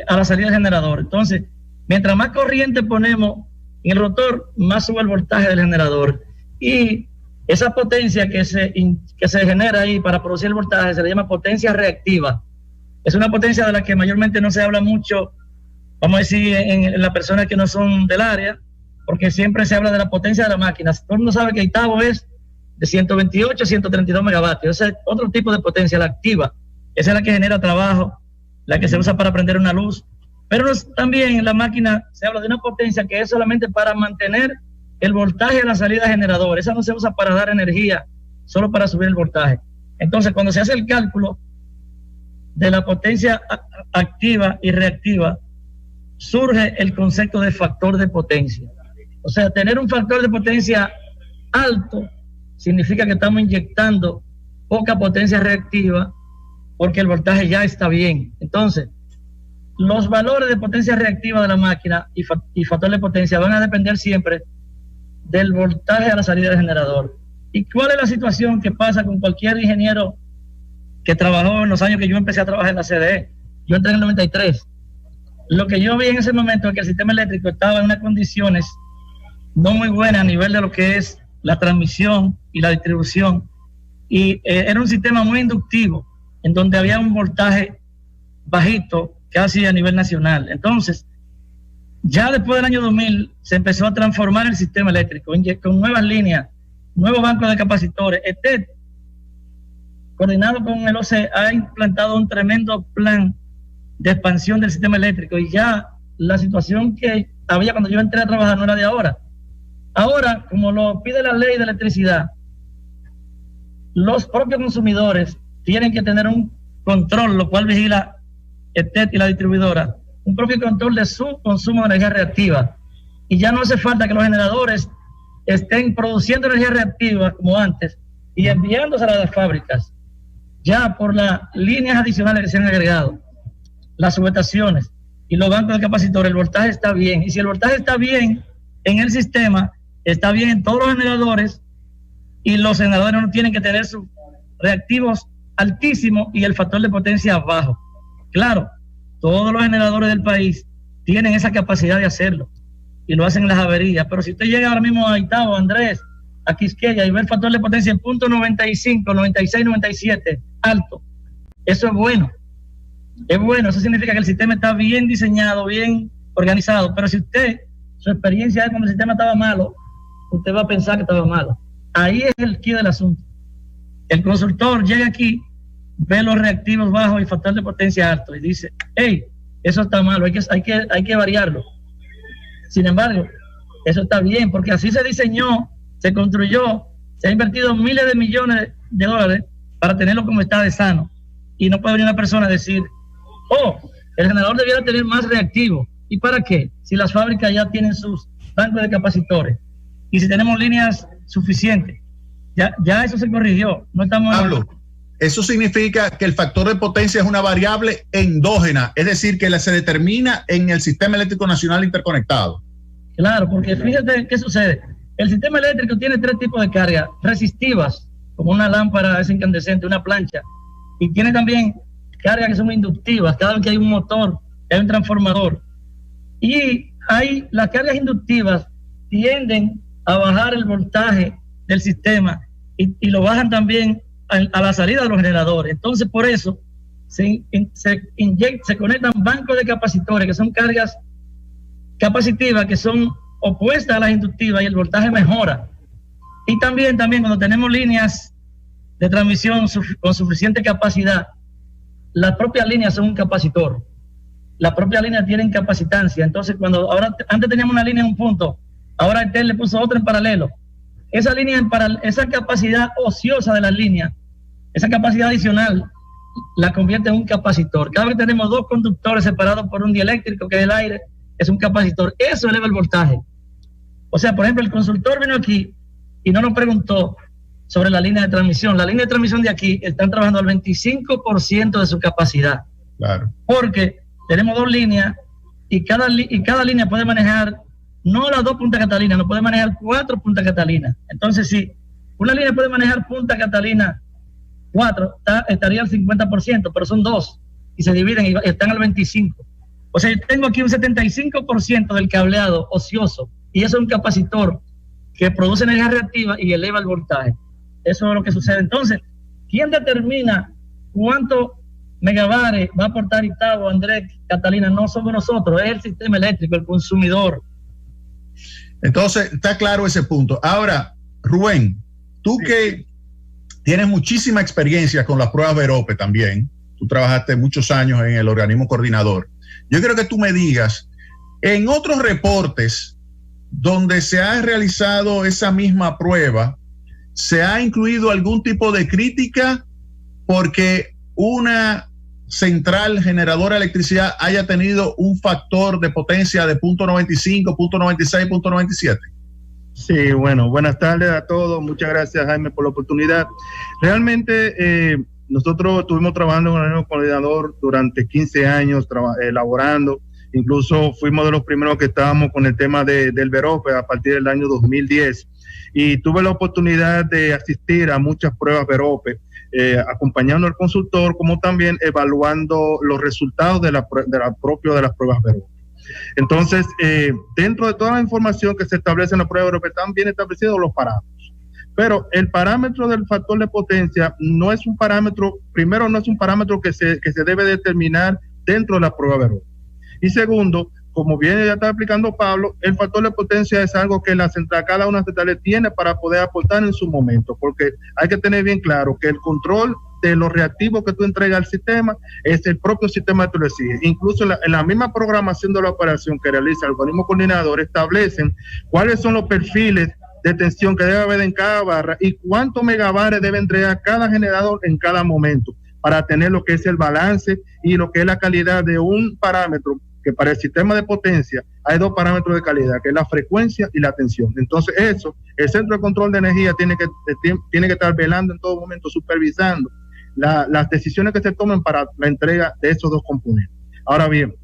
S3: a la salida del generador. Entonces, mientras más corriente ponemos en el rotor, más sube el voltaje del generador. Y esa potencia que se genera ahí para producir el voltaje se le llama potencia reactiva. Es una potencia de la que mayormente no se habla mucho, vamos a decir, en las personas que no son del área, porque siempre se habla de la potencia de la máquina. Todo el mundo sabe que octavo es de 128 a 132 megavatios. Ese es otro tipo de potencia, la activa. Esa es la que genera trabajo, la que se usa para prender una luz. Pero también en la máquina se habla de una potencia que es solamente para mantener el voltaje de la salida del generador. Esa no se usa para dar energía, solo para subir el voltaje. Entonces, cuando se hace el cálculo de la potencia activa y reactiva, surge el concepto de factor de potencia. O sea, tener un factor de potencia alto significa que estamos inyectando poca potencia reactiva porque el voltaje ya está bien. Entonces, los valores de potencia reactiva de la máquina y factor de potencia van a depender siempre del voltaje a la salida del generador. ¿Y cuál es la situación que pasa con cualquier ingeniero que trabajó en los años que yo empecé a trabajar en la CDE? Yo entré en el 93. Lo que yo vi en ese momento es que el sistema eléctrico estaba en unas condiciones no muy buenas a nivel de lo que es la transmisión y la distribución. Y era un sistema muy inductivo, en donde había un voltaje bajito, casi a nivel nacional. Entonces, ya después del año 2000 se empezó a transformar el sistema eléctrico con nuevas líneas, nuevos bancos de capacitores. ETED, coordinado con el OCE, ha implantado un tremendo plan de expansión del sistema eléctrico, y ya la situación que había cuando yo entré a trabajar no era de ahora. Ahora, como lo pide la ley de electricidad, los propios consumidores tienen que tener un control, lo cual vigila ETED y la distribuidora, un propio control de su consumo de energía reactiva. Y ya no hace falta que los generadores estén produciendo energía reactiva como antes y enviándosela a las fábricas. Ya por las líneas adicionales que se han agregado, las subestaciones y los bancos de capacitores, el voltaje está bien. Y si el voltaje está bien en el sistema, está bien en todos los generadores, y los generadores no tienen que tener sus reactivos altísimos y el factor de potencia bajo. Claro, todos los generadores del país tienen esa capacidad de hacerlo y lo hacen en las averías, pero si usted llega ahora mismo a Itabo, Andrés, a Quisqueya, y ve el factor de potencia en punto 95, 96, 97, alto, eso es bueno. Es bueno, eso significa que el sistema está bien diseñado, bien organizado, pero si usted, su experiencia es cuando el sistema estaba malo, usted va a pensar que estaba malo. Ahí es el quid del asunto. El consultor llega aquí, ve los reactivos bajos y factor de potencia alto y dice, hey, eso está malo, hay que variarlo. Sin embargo, eso está bien, porque así se diseñó, se construyó, se ha invertido miles de millones de dólares para tenerlo como está de sano. Y no puede venir una persona a decir, oh, el generador debiera tener más reactivo. ¿Y para qué? Si las fábricas ya tienen sus bancos de capacitores y si tenemos líneas suficientes. Ya eso se corrigió. No estamos...
S4: Pablo, eso significa que el factor de potencia es una variable endógena, es decir, que se determina en el Sistema Eléctrico Nacional Interconectado.
S3: Claro, porque fíjate qué sucede. El sistema eléctrico tiene tres tipos de cargas resistivas, como una lámpara es incandescente, una plancha, y tiene también cargas que son inductivas, cada vez que hay un motor, hay un transformador. Y las cargas inductivas tienden a bajar el voltaje del sistema y lo bajan también a la salida de los generadores. Entonces, por eso se conectan bancos de capacitores, que son cargas capacitivas, que son opuestas a las inductivas, y el voltaje mejora. Y también cuando tenemos líneas de transmisión con suficiente capacidad, las propias líneas son un capacitor. Las propias líneas tienen capacitancia. Entonces, antes teníamos una línea en un punto, ahora ETED le puso otra en paralelo. Esa línea esa capacidad ociosa de las líneas, esa capacidad adicional, la convierte en un capacitor. Cada vez que tenemos dos conductores separados por un dieléctrico, que es el aire, es un capacitor. Eso eleva el voltaje. O sea, por ejemplo, el consultor vino aquí y no nos preguntó sobre la línea de transmisión. La línea de transmisión de aquí están trabajando al 25% de su capacidad.
S4: Claro.
S3: Porque tenemos dos líneas y cada línea puede manejar, no las dos Punta Catalina, no puede manejar 4 Punta Catalina. Entonces, si una línea puede manejar Punta Catalina 4, estaría al 50%, pero son dos y se dividen y están al 25%. O sea, yo tengo aquí un 75% del cableado ocioso, y eso es un capacitor que produce energía reactiva y eleva el voltaje. Eso es lo que sucede. Entonces, ¿quién determina cuánto megabares va a aportar Itabo, Andrés, Catalina? No somos nosotros, es el sistema eléctrico, el consumidor.
S4: Entonces, está claro ese punto. Ahora, Rubén, tú que tienes muchísima experiencia con las pruebas Verope también, tú trabajaste muchos años en el organismo coordinador. Yo quiero que tú me digas, en otros reportes donde se ha realizado esa misma prueba, ¿se ha incluido algún tipo de crítica porque una central generadora de electricidad haya tenido un factor de potencia de 0.95, 0.96, 0.97?
S5: Sí, bueno, buenas tardes a todos. Muchas gracias, Jaime, por la oportunidad. Realmente nosotros estuvimos trabajando en el organismo coordinador durante 15 años, elaborando, incluso fuimos de los primeros que estábamos con el tema del Verope a partir del año 2010, y tuve la oportunidad de asistir a muchas pruebas Verope, acompañando al consultor, como también evaluando los resultados de las pruebas Verope. Entonces, dentro de toda la información que se establece en la prueba Verope, están bien establecidos los parámetros. Pero el parámetro del factor de potencia no es un parámetro, primero, no es un parámetro que se debe determinar dentro de la prueba Verope. Y segundo, como bien ya está explicando Pablo, el factor de potencia es algo que cada una de las centrales tiene para poder aportar en su momento, porque hay que tener bien claro que el control de los reactivos que tú entregas al sistema es el propio sistema que tú le exige. Incluso en la misma programación de la operación que realiza el organismo coordinador establecen cuáles son los perfiles de tensión que debe haber en cada barra y cuántos megabares debe entregar cada generador en cada momento para tener lo que es el balance y lo que es la calidad de un parámetro, que para el sistema de potencia hay dos parámetros de calidad, que es la frecuencia y la tensión. Entonces eso, el centro de control de energía tiene que estar velando en todo momento, supervisando las decisiones que se tomen para la entrega de esos dos componentes. Ahora bien,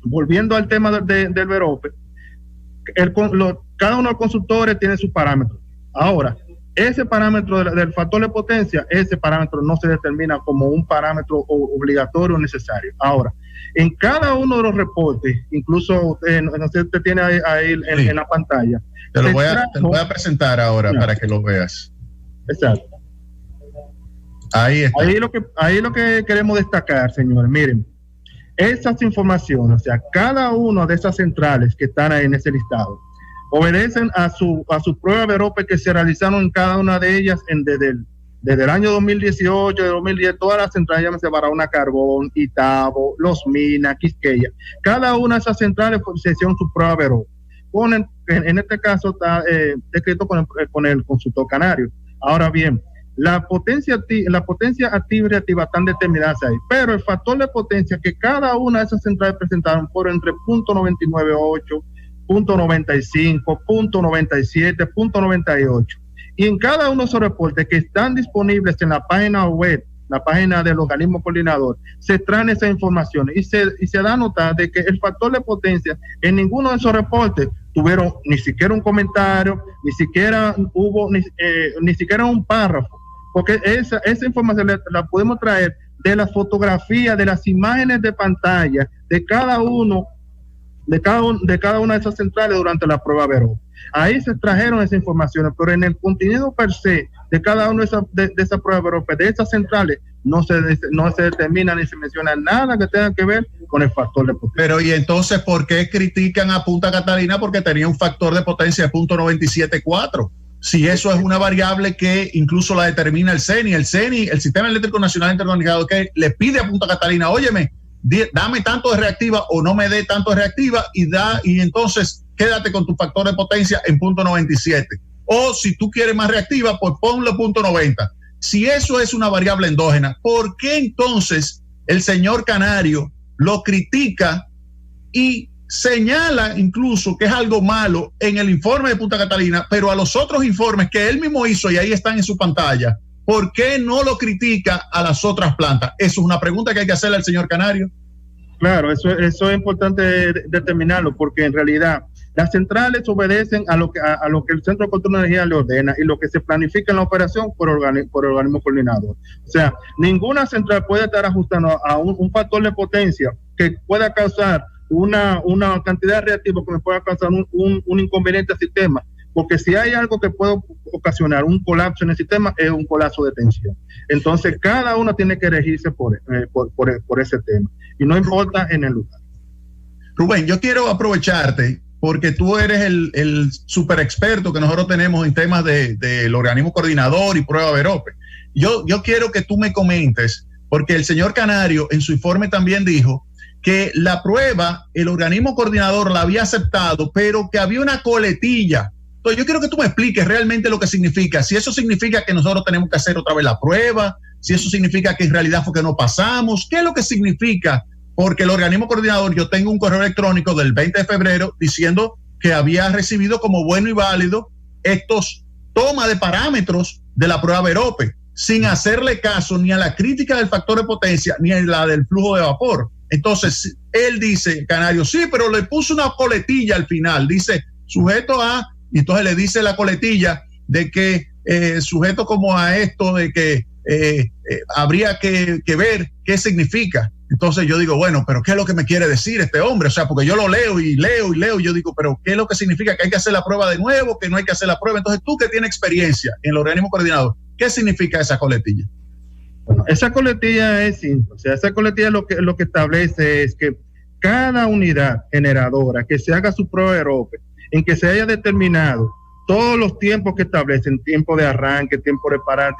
S5: volviendo al tema del Verope, cada uno de los consultores tiene sus parámetros. Ahora, ese parámetro del factor de potencia, ese parámetro no se determina como un parámetro obligatorio o necesario. Ahora, en cada uno de los reportes, incluso no sé, usted tiene ahí en la pantalla.
S4: Te lo voy a presentar ahora para que lo veas.
S5: Exacto.
S4: Ahí está.
S5: Ahí lo que queremos destacar, señores. Miren, esas informaciones, o sea, cada una de esas centrales que están ahí en ese listado, obedecen a su prueba Verope que se realizaron en cada una de ellas desde el año 2018, de 2010, todas las centrales, llámese Barahona Carbón, Itabo, Los Minas, Quisqueya, cada una de esas centrales se hicieron su prueba Verope. En este caso está descrito con el consultor canario. Ahora bien, la potencia activa y reactiva están determinadas ahí, pero el factor de potencia que cada una de esas centrales presentaron por entre .998, .95, .97, .98. Y en cada uno de esos reportes que están disponibles en la página web, la página del organismo coordinador, se traen esas informaciones y se da nota de que el factor de potencia en ninguno de esos reportes tuvieron ni siquiera un comentario, ni siquiera hubo ni siquiera un párrafo, porque esa información la podemos traer de las fotografías, de las imágenes de pantalla de cada una de esas centrales durante la prueba Verope. Ahí se trajeron esas informaciones, pero en el contenido per se de cada una de esas pruebas Verope, de esas centrales, no se determina ni se menciona nada que tenga que ver con el factor de potencia.
S4: Pero ¿y entonces por qué critican a Punta Catalina? Porque tenía un factor de potencia de .974. Si eso es una variable que incluso la determina el CENI, el Sistema Eléctrico Nacional Interconectado, que le pide a Punta Catalina, óyeme, dame tanto de reactiva o no me dé tanto de reactiva y entonces quédate con tu factor de potencia en .97. O si tú quieres más reactiva, pues ponlo .90. Si eso es una variable endógena, ¿por qué entonces el señor Canario lo critica y señala incluso que es algo malo en el informe de Punta Catalina, pero a los otros informes que él mismo hizo y ahí están en su pantalla, ¿por qué no lo critica a las otras plantas? Eso es una pregunta que hay que hacerle al señor Canario.
S5: Claro, eso es importante determinarlo, porque en realidad las centrales obedecen a lo que el Centro de Control de Energía le ordena y lo que se planifica en la operación por organismo coordinador. O sea, ninguna central puede estar ajustando a un factor de potencia que pueda causar una cantidad de reactivos que me pueda causar un inconveniente al sistema, porque si hay algo que puede ocasionar un colapso en el sistema, es un colapso de tensión. Entonces, cada uno tiene que regirse por ese tema, y no importa en el lugar.
S4: Rubén, yo quiero aprovecharte, porque tú eres el super experto que nosotros tenemos en temas del organismo coordinador y prueba Verope. Yo quiero que tú me comentes, porque el señor Canario en su informe también dijo que la prueba, el organismo coordinador la había aceptado, pero que había una coletilla. Entonces yo quiero que tú me expliques realmente lo que significa. Si eso significa que nosotros tenemos que hacer otra vez la prueba, si eso significa que en realidad fue que no pasamos, ¿qué es lo que significa? Porque el organismo coordinador, yo tengo un correo electrónico del 20 de febrero diciendo que había recibido como bueno y válido estos toma de parámetros de la prueba Verope. sin hacerle caso ni a la crítica del factor de potencia ni a la del flujo de vapor. Entonces, él dice, Canario, sí, pero le puso una coletilla al final, dice sujeto a, y entonces le dice la coletilla de que sujeto como a esto de que habría que ver qué significa. Entonces yo digo, bueno, pero ¿qué es lo que me quiere decir este hombre? O sea, porque yo lo leo y yo digo, pero ¿qué es lo que significa? ¿Que hay que hacer la prueba de nuevo? ¿Que no hay que hacer la prueba? Entonces tú que tienes experiencia en el organismo coordinador, ¿qué significa esa coletilla?
S5: Bueno, esa coletilla es simple. O sea, esa coletilla lo que establece es que cada unidad generadora que se haga su prueba de ROPE, en que se haya determinado todos los tiempos que establecen, tiempo de arranque, tiempo de parada,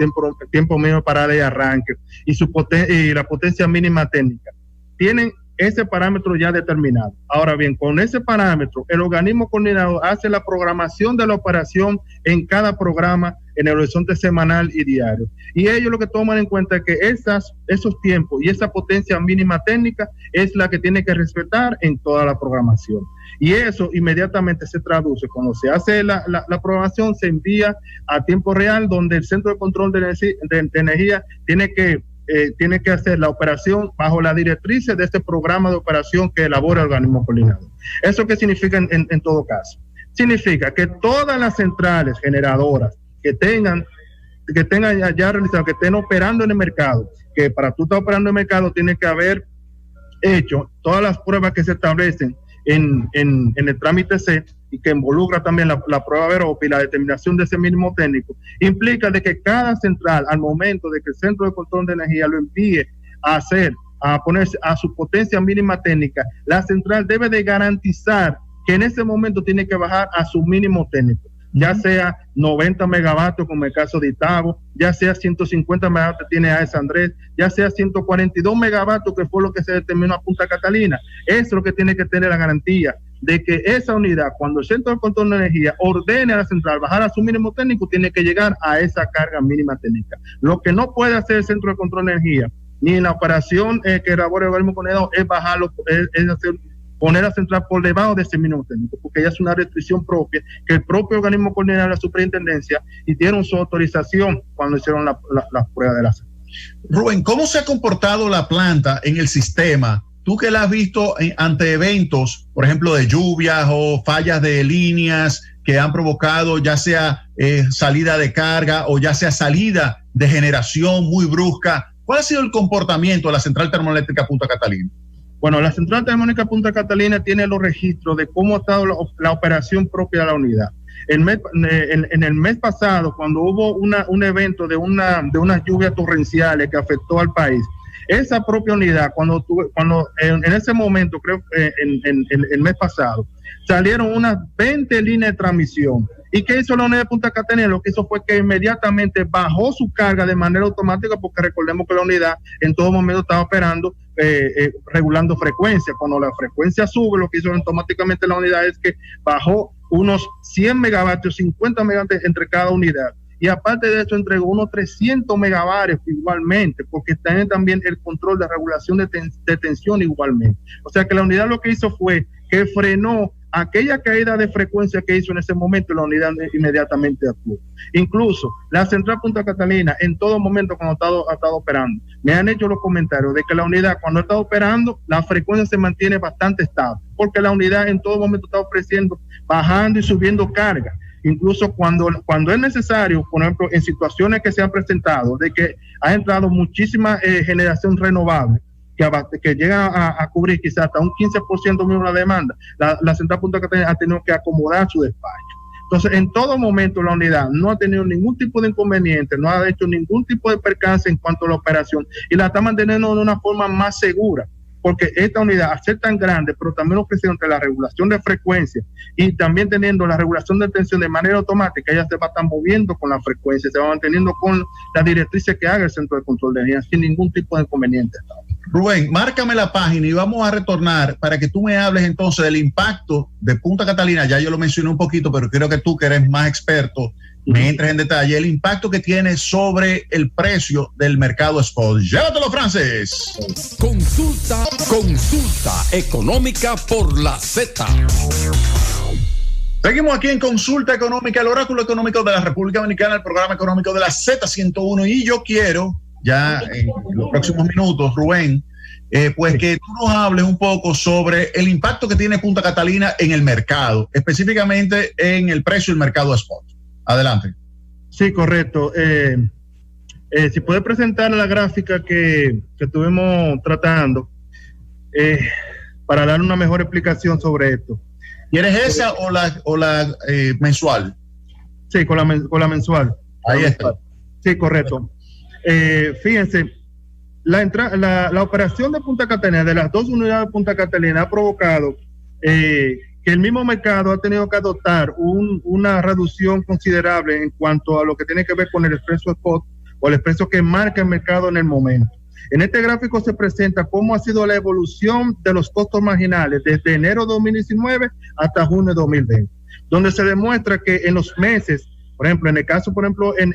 S5: tiempo mínimo de parada y arranque, y la potencia mínima técnica, tienen ese parámetro ya determinado. Ahora bien, con ese parámetro, el organismo coordinador hace la programación de la operación en cada programa, en el horizonte semanal y diario. Y ellos lo que toman en cuenta es que esos tiempos y esa potencia mínima técnica es la que tiene que respetar en toda la programación. Y eso inmediatamente se traduce. Cuando se hace la programación, se envía a tiempo real, donde el Centro de Control de Energía tiene que hacer la operación bajo la directrices de este programa de operación que elabora el organismo coordinador. ¿Eso qué significa en todo caso? Significa que todas las centrales generadoras que tengan ya realizado, que estén operando en el mercado, que para tú estar operando en el mercado tienes que haber hecho todas las pruebas que se establecen en el trámite C, y que involucra también la prueba VEROPE y la determinación de ese mínimo técnico, implica de que cada central, al momento de que el Centro de Control de Energía lo envíe a ponerse a su potencia mínima técnica, la central debe de garantizar que en ese momento tiene que bajar a su mínimo técnico, ya sea 90 megavatios como el caso de Itabo, ya sea 150 megavatios tiene AES Andrés, ya sea 142 megavatios que fue lo que se determinó a Punta Catalina. Eso es lo que tiene que tener la garantía de que esa unidad, cuando el Centro de Control de Energía ordene a la central bajar a su mínimo técnico, tiene que llegar a esa carga mínima técnica. Lo que no puede hacer el Centro de Control de Energía, ni en la operación que elabora el organismo coordinador, es bajarlo, poner a central por debajo de ese mínimo técnico, porque ya es una restricción propia que el propio organismo coordinador de la superintendencia y dieron su autorización cuando hicieron la prueba de la central.
S4: Rubén, ¿cómo se ha comportado la planta en el sistema? Tú que la has visto ante eventos, por ejemplo, de lluvias o fallas de líneas que han provocado ya sea salida de carga o ya sea salida de generación muy brusca. ¿Cuál ha sido el comportamiento de la central termoeléctrica Punta Catalina?
S5: Bueno, la central termoeléctrica Punta Catalina tiene los registros de cómo ha estado la operación propia de la unidad. En el mes pasado, cuando hubo un evento de unas lluvias torrenciales que afectó al país, esa propia unidad, cuando en ese momento, creo que en el mes pasado, salieron unas 20 líneas de transmisión. ¿Y qué hizo la unidad de Punta Catalina? Lo que hizo fue que inmediatamente bajó su carga de manera automática, porque recordemos que la unidad en todo momento estaba operando, regulando frecuencia. Cuando la frecuencia sube, lo que hizo automáticamente la unidad es que bajó unos 100 megavatios, 50 megavatios entre cada unidad. Y aparte de eso, entregó unos 300 megavatios igualmente, porque tienen también el control de regulación de tensión igualmente. O sea que la unidad lo que hizo fue que frenó aquella caída de frecuencia que hizo en ese momento, la unidad inmediatamente actuó. Incluso la central Punta Catalina, en todo momento cuando ha estado operando, me han hecho los comentarios de que la unidad cuando ha estado operando, la frecuencia se mantiene bastante estable, porque la unidad en todo momento está ofreciendo, bajando y subiendo carga. Incluso cuando es necesario, por ejemplo, en situaciones que se han presentado, de que ha entrado muchísima generación renovable, que llega a cubrir quizás hasta un 15% de la demanda, la central Punta Catalina ha tenido que acomodar su despacho. Entonces, en todo momento la unidad no ha tenido ningún tipo de inconveniente, no ha hecho ningún tipo de percance en cuanto a la operación, y la está manteniendo de una forma más segura, porque esta unidad, al ser tan grande, pero también ofreciendo entre la regulación de frecuencia y también teniendo la regulación de tensión de manera automática, ella se va a estar moviendo con la frecuencia, se va manteniendo con las directrices que haga el Centro de Control de Energía sin ningún tipo de inconveniente.
S4: Rubén, márcame la página y vamos a retornar para que tú me hables entonces del impacto de Punta Catalina. Ya yo lo mencioné un poquito, pero creo que tú, que eres más experto, me entres en detalle el impacto que tiene sobre el precio del mercado spot. Llévatelo, Francis.
S2: Consulta económica por la Z.
S4: Seguimos aquí en Consulta Económica, el oráculo económico de la República Dominicana, el programa económico de la Z101. Y yo quiero, ya en los próximos minutos, Rubén, pues que tú nos hables un poco sobre el impacto que tiene Punta Catalina en el mercado, específicamente en el precio del mercado spot. Adelante.
S5: Sí, correcto. Si puede presentar la gráfica que estuvimos tratando para dar una mejor explicación sobre esto.
S4: ¿Quieres esa o la mensual?
S5: Sí, con la mensual.
S4: Ahí está.
S5: Sí, correcto. Fíjense, la operación de Punta Catalina, de las dos unidades de Punta Catalina, ha provocado que el mismo mercado ha tenido que adoptar una reducción considerable en cuanto a lo que tiene que ver con el precio spot o el precio que marca el mercado en el momento. En este gráfico se presenta cómo ha sido la evolución de los costos marginales desde enero de 2019 hasta junio de 2020, donde se demuestra que en los meses, por ejemplo, en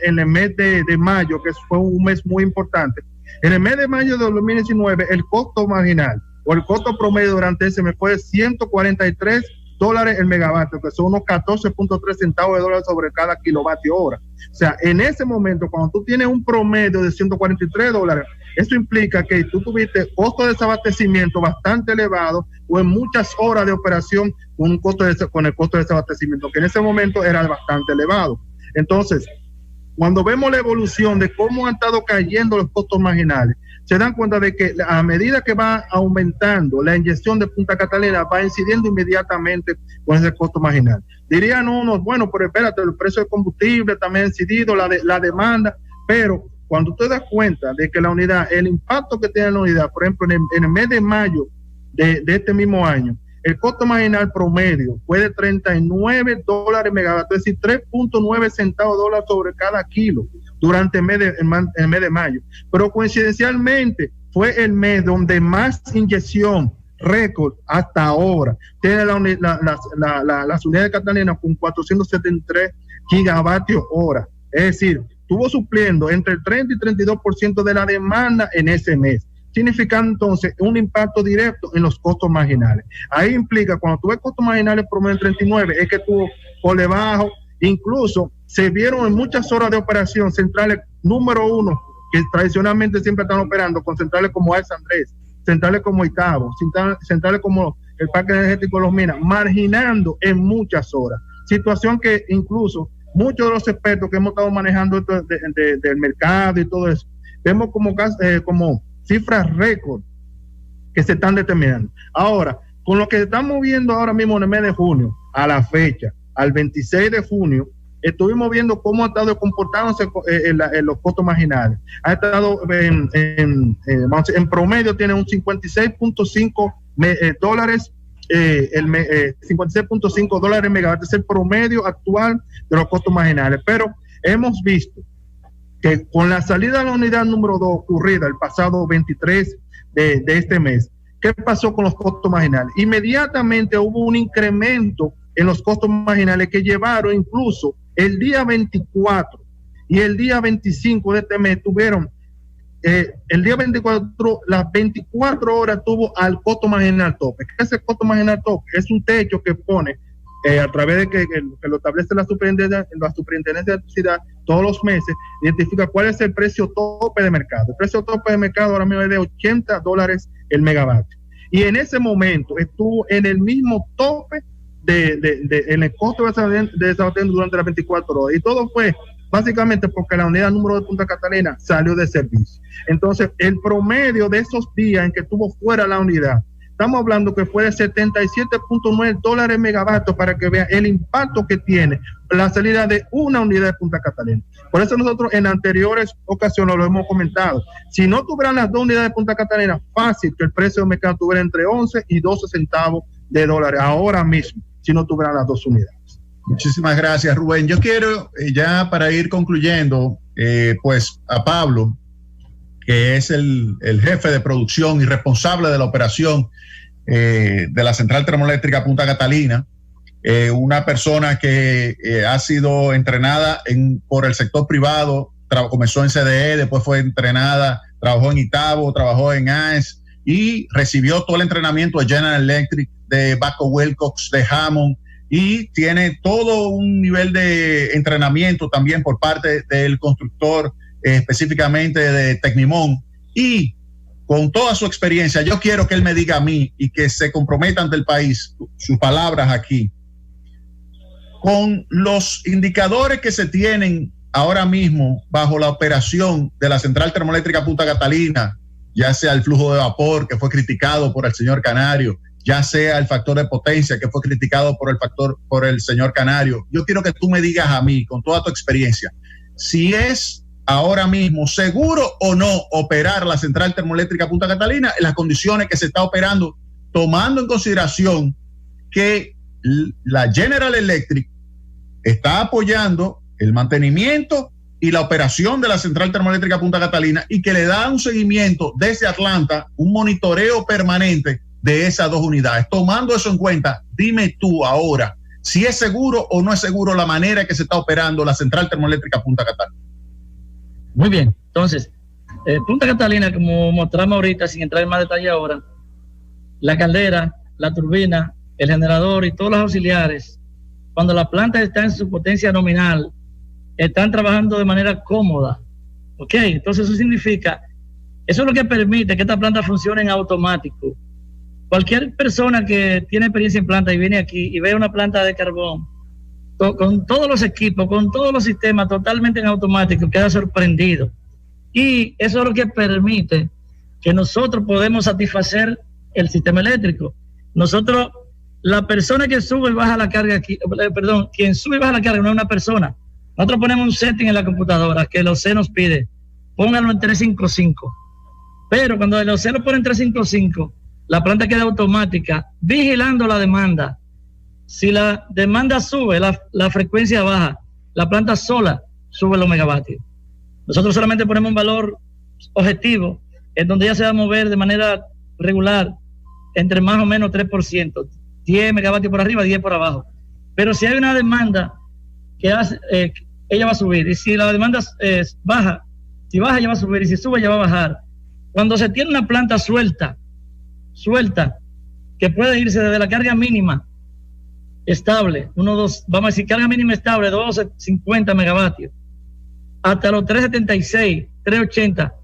S5: el mes de mayo, que fue un mes muy importante, en el mes de mayo de 2019, el costo marginal o el costo promedio durante ese mes fue de $143 el megavatio, que son unos 14.3 centavos de dólar sobre cada kilovatio hora. O sea, en ese momento, cuando tú tienes un promedio de $143, eso implica que tú tuviste costo de desabastecimiento bastante elevado o en muchas horas de operación con el costo de desabastecimiento, que en ese momento era bastante elevado. Entonces, cuando vemos la evolución de cómo han estado cayendo los costos marginales, se dan cuenta de que a medida que va aumentando la inyección de Punta Catalina, va incidiendo inmediatamente con ese costo marginal. Dirían unos, bueno, pero espérate, el precio del combustible también ha incidido, la demanda, pero cuando te das cuenta de que la unidad, el impacto que tiene la unidad, por ejemplo, en el mes de mayo de este mismo año, el costo marginal promedio fue de $39 megavatio, es decir, 3.9 centavos de dólar sobre cada kilo durante el mes de mayo. Pero coincidencialmente fue el mes donde más inyección récord hasta ahora tiene las unidades catalanas con 473 gigavatios hora. Es decir, estuvo supliendo entre el 30 y 32% de la demanda en ese mes, significando entonces un impacto directo en los costos marginales. Ahí implica, cuando tú ves costos marginales promedio en 39, es que tuvo por debajo, incluso se vieron en muchas horas de operación centrales número uno, que tradicionalmente siempre están operando con centrales como Alza Andrés, centrales como Itabo, centrales como el Parque Energético de Los Minas, marginando en muchas horas. Situación que incluso muchos de los expertos que hemos estado manejando esto del mercado y todo eso, vemos como cifras récord que se están determinando. Ahora, con lo que estamos viendo ahora mismo en el mes de junio, a la fecha, al 26 de junio, estuvimos viendo cómo ha estado comportándose en los costos marginales. Ha estado en promedio, tiene un 56.5 dólares, 56.5 dólares megavatio, es el promedio actual de los costos marginales. Pero hemos visto que con la salida de la unidad número 2 ocurrida el pasado 23 de este mes, ¿qué pasó con los costos marginales? Inmediatamente hubo un incremento en los costos marginales que llevaron incluso el día 24 y el día 25 de este mes tuvieron, el día 24, las 24 horas tuvo al costo marginal tope. ¿Qué es el costo marginal tope? Es un techo que pone a través de que lo establece la superintendencia de electricidad todos los meses, identifica cuál es el precio tope de mercado. El precio tope de mercado ahora mismo es de $80 el megavatio. Y en ese momento estuvo en el mismo tope en el costo de desabastecimiento durante las 24 horas. Y todo fue básicamente porque la unidad número de Punta Catalina salió de servicio. Entonces, el promedio de esos días en que estuvo fuera la unidad, estamos hablando que fue de $77.9 megavatio, para que vean el impacto que tiene la salida de una unidad de Punta Catalina. Por eso nosotros en anteriores ocasiones lo hemos comentado. Si no tuvieran las dos unidades de Punta Catalina, fácil que el precio del mercado tuviera entre 11 y 12 centavos de dólares ahora mismo, si no tuvieran las dos unidades.
S4: Muchísimas gracias, Rubén. Yo quiero ya para ir concluyendo, pues a Pablo, que es el jefe de producción y responsable de la operación de la Central Termoeléctrica Punta Catalina, una persona que ha sido entrenada por el sector privado, comenzó en CDE, después fue entrenada, trabajó en Itabo, trabajó en AES y recibió todo el entrenamiento de General Electric, de Baco Wilcox, de Hammond, y tiene todo un nivel de entrenamiento también por parte del constructor, específicamente de Tecnimont, y con toda su experiencia, yo quiero que él me diga a mí y que se comprometa ante el país, sus palabras aquí, con los indicadores que se tienen ahora mismo bajo la operación de la central termoeléctrica Punta Catalina, ya sea el flujo de vapor que fue criticado por el señor Canario, ya sea el factor de potencia que fue criticado por el señor Canario. Yo quiero que tú me digas a mí, con toda tu experiencia, si es ahora mismo seguro o no operar la central termoeléctrica Punta Catalina en las condiciones que se está operando, tomando en consideración que la General Electric está apoyando el mantenimiento y la operación de la central termoeléctrica Punta Catalina y que le da un seguimiento desde Atlanta, un monitoreo permanente de esas dos unidades. Tomando eso en cuenta, dime tú ahora si es seguro o no es seguro la manera que se está operando la central termoeléctrica Punta Catalina.
S3: Muy bien, entonces, Punta Catalina, como mostramos ahorita, sin entrar en más detalle ahora, la caldera, la turbina, el generador y todos los auxiliares, cuando la planta está en su potencia nominal, están trabajando de manera cómoda. ¿Ok? Entonces eso significa, eso es lo que permite que esta planta funcione en automático. Cualquier persona que tiene experiencia en planta y viene aquí y ve una planta de carbón, con todos los equipos, con todos los sistemas totalmente en automático, queda sorprendido. Y eso es lo que permite que nosotros podemos satisfacer el sistema eléctrico. Nosotros, la persona que sube y baja la carga aquí, perdón, quien sube y baja la carga no es una persona. Nosotros ponemos un setting en la computadora que el OC nos pide, póngalo en 355. Pero cuando el OC lo pone en 355, la planta queda automática, vigilando la demanda. Si la demanda sube, la frecuencia baja, la planta sola sube los megavatios. Nosotros solamente ponemos un valor objetivo, en donde ya se va a mover de manera regular entre más o menos 3%, 10 megavatios por arriba, 10 por abajo. Pero si hay una demanda que hace, ella va a subir, y si la demanda baja, si baja ella va a subir, y si sube ella va a bajar. Cuando se tiene una planta suelta, que puede irse desde la carga mínima estable, vamos a decir carga mínima estable, 250 megavatios, hasta los 376, 380,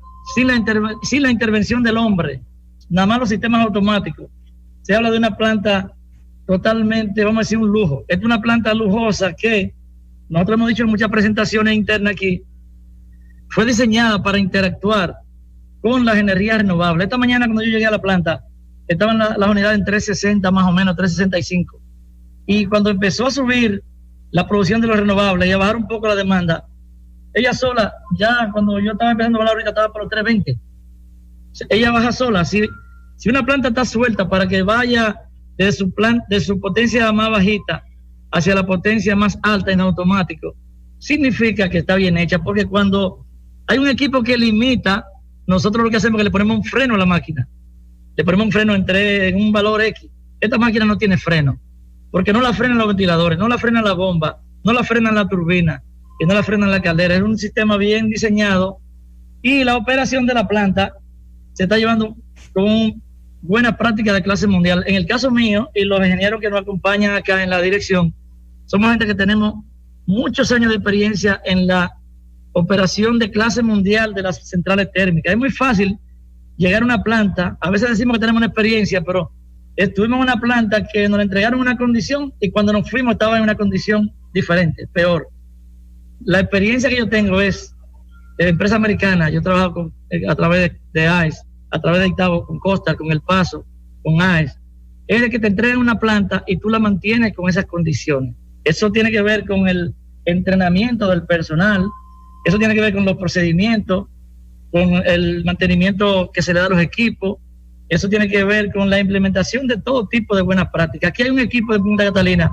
S3: sin la intervención del hombre, nada más los sistemas automáticos. Se habla de una planta totalmente, vamos a decir, un lujo. Es una planta lujosa que, nosotros hemos dicho en muchas presentaciones internas aquí, fue diseñada para interactuar con las energías renovables. Esta mañana cuando yo llegué a la planta, estaban las unidades en 360 más o menos, 365. Y cuando empezó a subir la producción de los renovables y a bajar un poco la demanda, ella sola, ya cuando yo estaba empezando a hablar ahorita, estaba por los 320. Ella baja sola. Si una planta está suelta para que vaya de su potencia más bajita hacia la potencia más alta en automático, significa que está bien hecha, porque cuando hay un equipo que limita, nosotros lo que hacemos es que le ponemos un freno a la máquina. Le ponemos un freno en un valor X. Esta máquina no tiene freno, porque no la frenan los ventiladores, no la frenan la bomba, no la frenan la turbina, y no la frenan la caldera. Es un sistema bien diseñado y la operación de la planta se está llevando con buena práctica de clase mundial. En el caso mío y los ingenieros que nos acompañan acá en la dirección, somos gente que tenemos muchos años de experiencia en la operación de clase mundial de las centrales térmicas. Es muy fácil llegar a una planta, a veces decimos que tenemos una experiencia, pero estuvimos en una planta que nos la entregaron en una condición y cuando nos fuimos estaba en una condición diferente, peor. La experiencia que yo tengo es de empresa americana. Yo trabajo a través de AES, a través de Itabo, con Costa, con El Paso, con AES. Es de que te entregan una planta y tú la mantienes con esas condiciones. Eso tiene que ver con el entrenamiento del personal, eso tiene que ver con los procedimientos, con el mantenimiento que se le da a los equipos, eso tiene que ver con la implementación de todo tipo de buenas prácticas. Aquí hay un equipo de Punta Catalina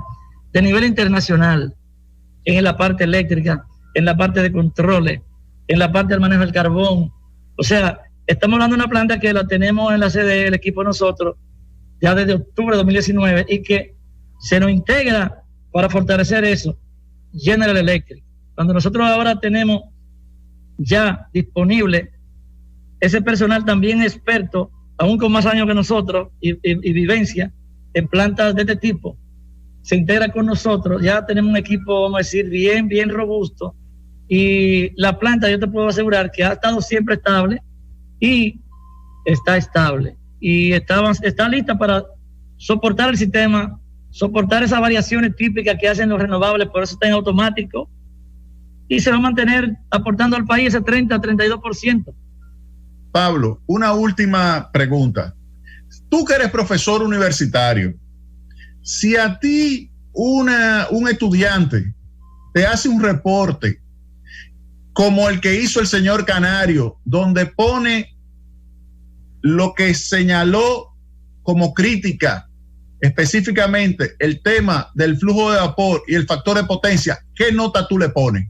S3: de nivel internacional, en la parte eléctrica, en la parte de controles, en la parte del manejo del carbón. O sea, estamos hablando de una planta que la tenemos en la sede del equipo nosotros ya desde octubre de 2019 y que se nos integra para fortalecer eso, General Electric. Cuando nosotros ahora tenemos ya disponible ese personal también experto, aún con más años que nosotros y vivencia en plantas de este tipo, se integra con nosotros, ya tenemos un equipo, vamos a decir, bien robusto, y la planta yo te puedo asegurar que ha estado siempre estable y está estable y está lista para soportar el sistema, soportar esas variaciones típicas que hacen los renovables, por eso está en automático y se va a mantener aportando al país ese 30-32%.
S4: Pablo, una última pregunta. Tú que eres profesor universitario, si a ti un estudiante te hace un reporte como el que hizo el señor Canario, donde pone lo que señaló como crítica, específicamente el tema del flujo de vapor y el factor de potencia, ¿qué nota tú le pones?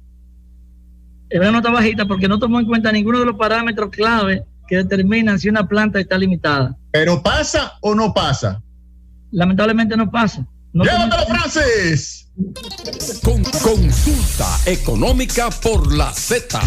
S3: Es una nota bajita porque no tomó en cuenta ninguno de los parámetros clave que determinan si una planta está limitada.
S4: ¿Pero pasa o no pasa?
S3: Lamentablemente no pasa. No.
S4: ¡Llévatelo, Francis!
S2: Consulta económica por la Z.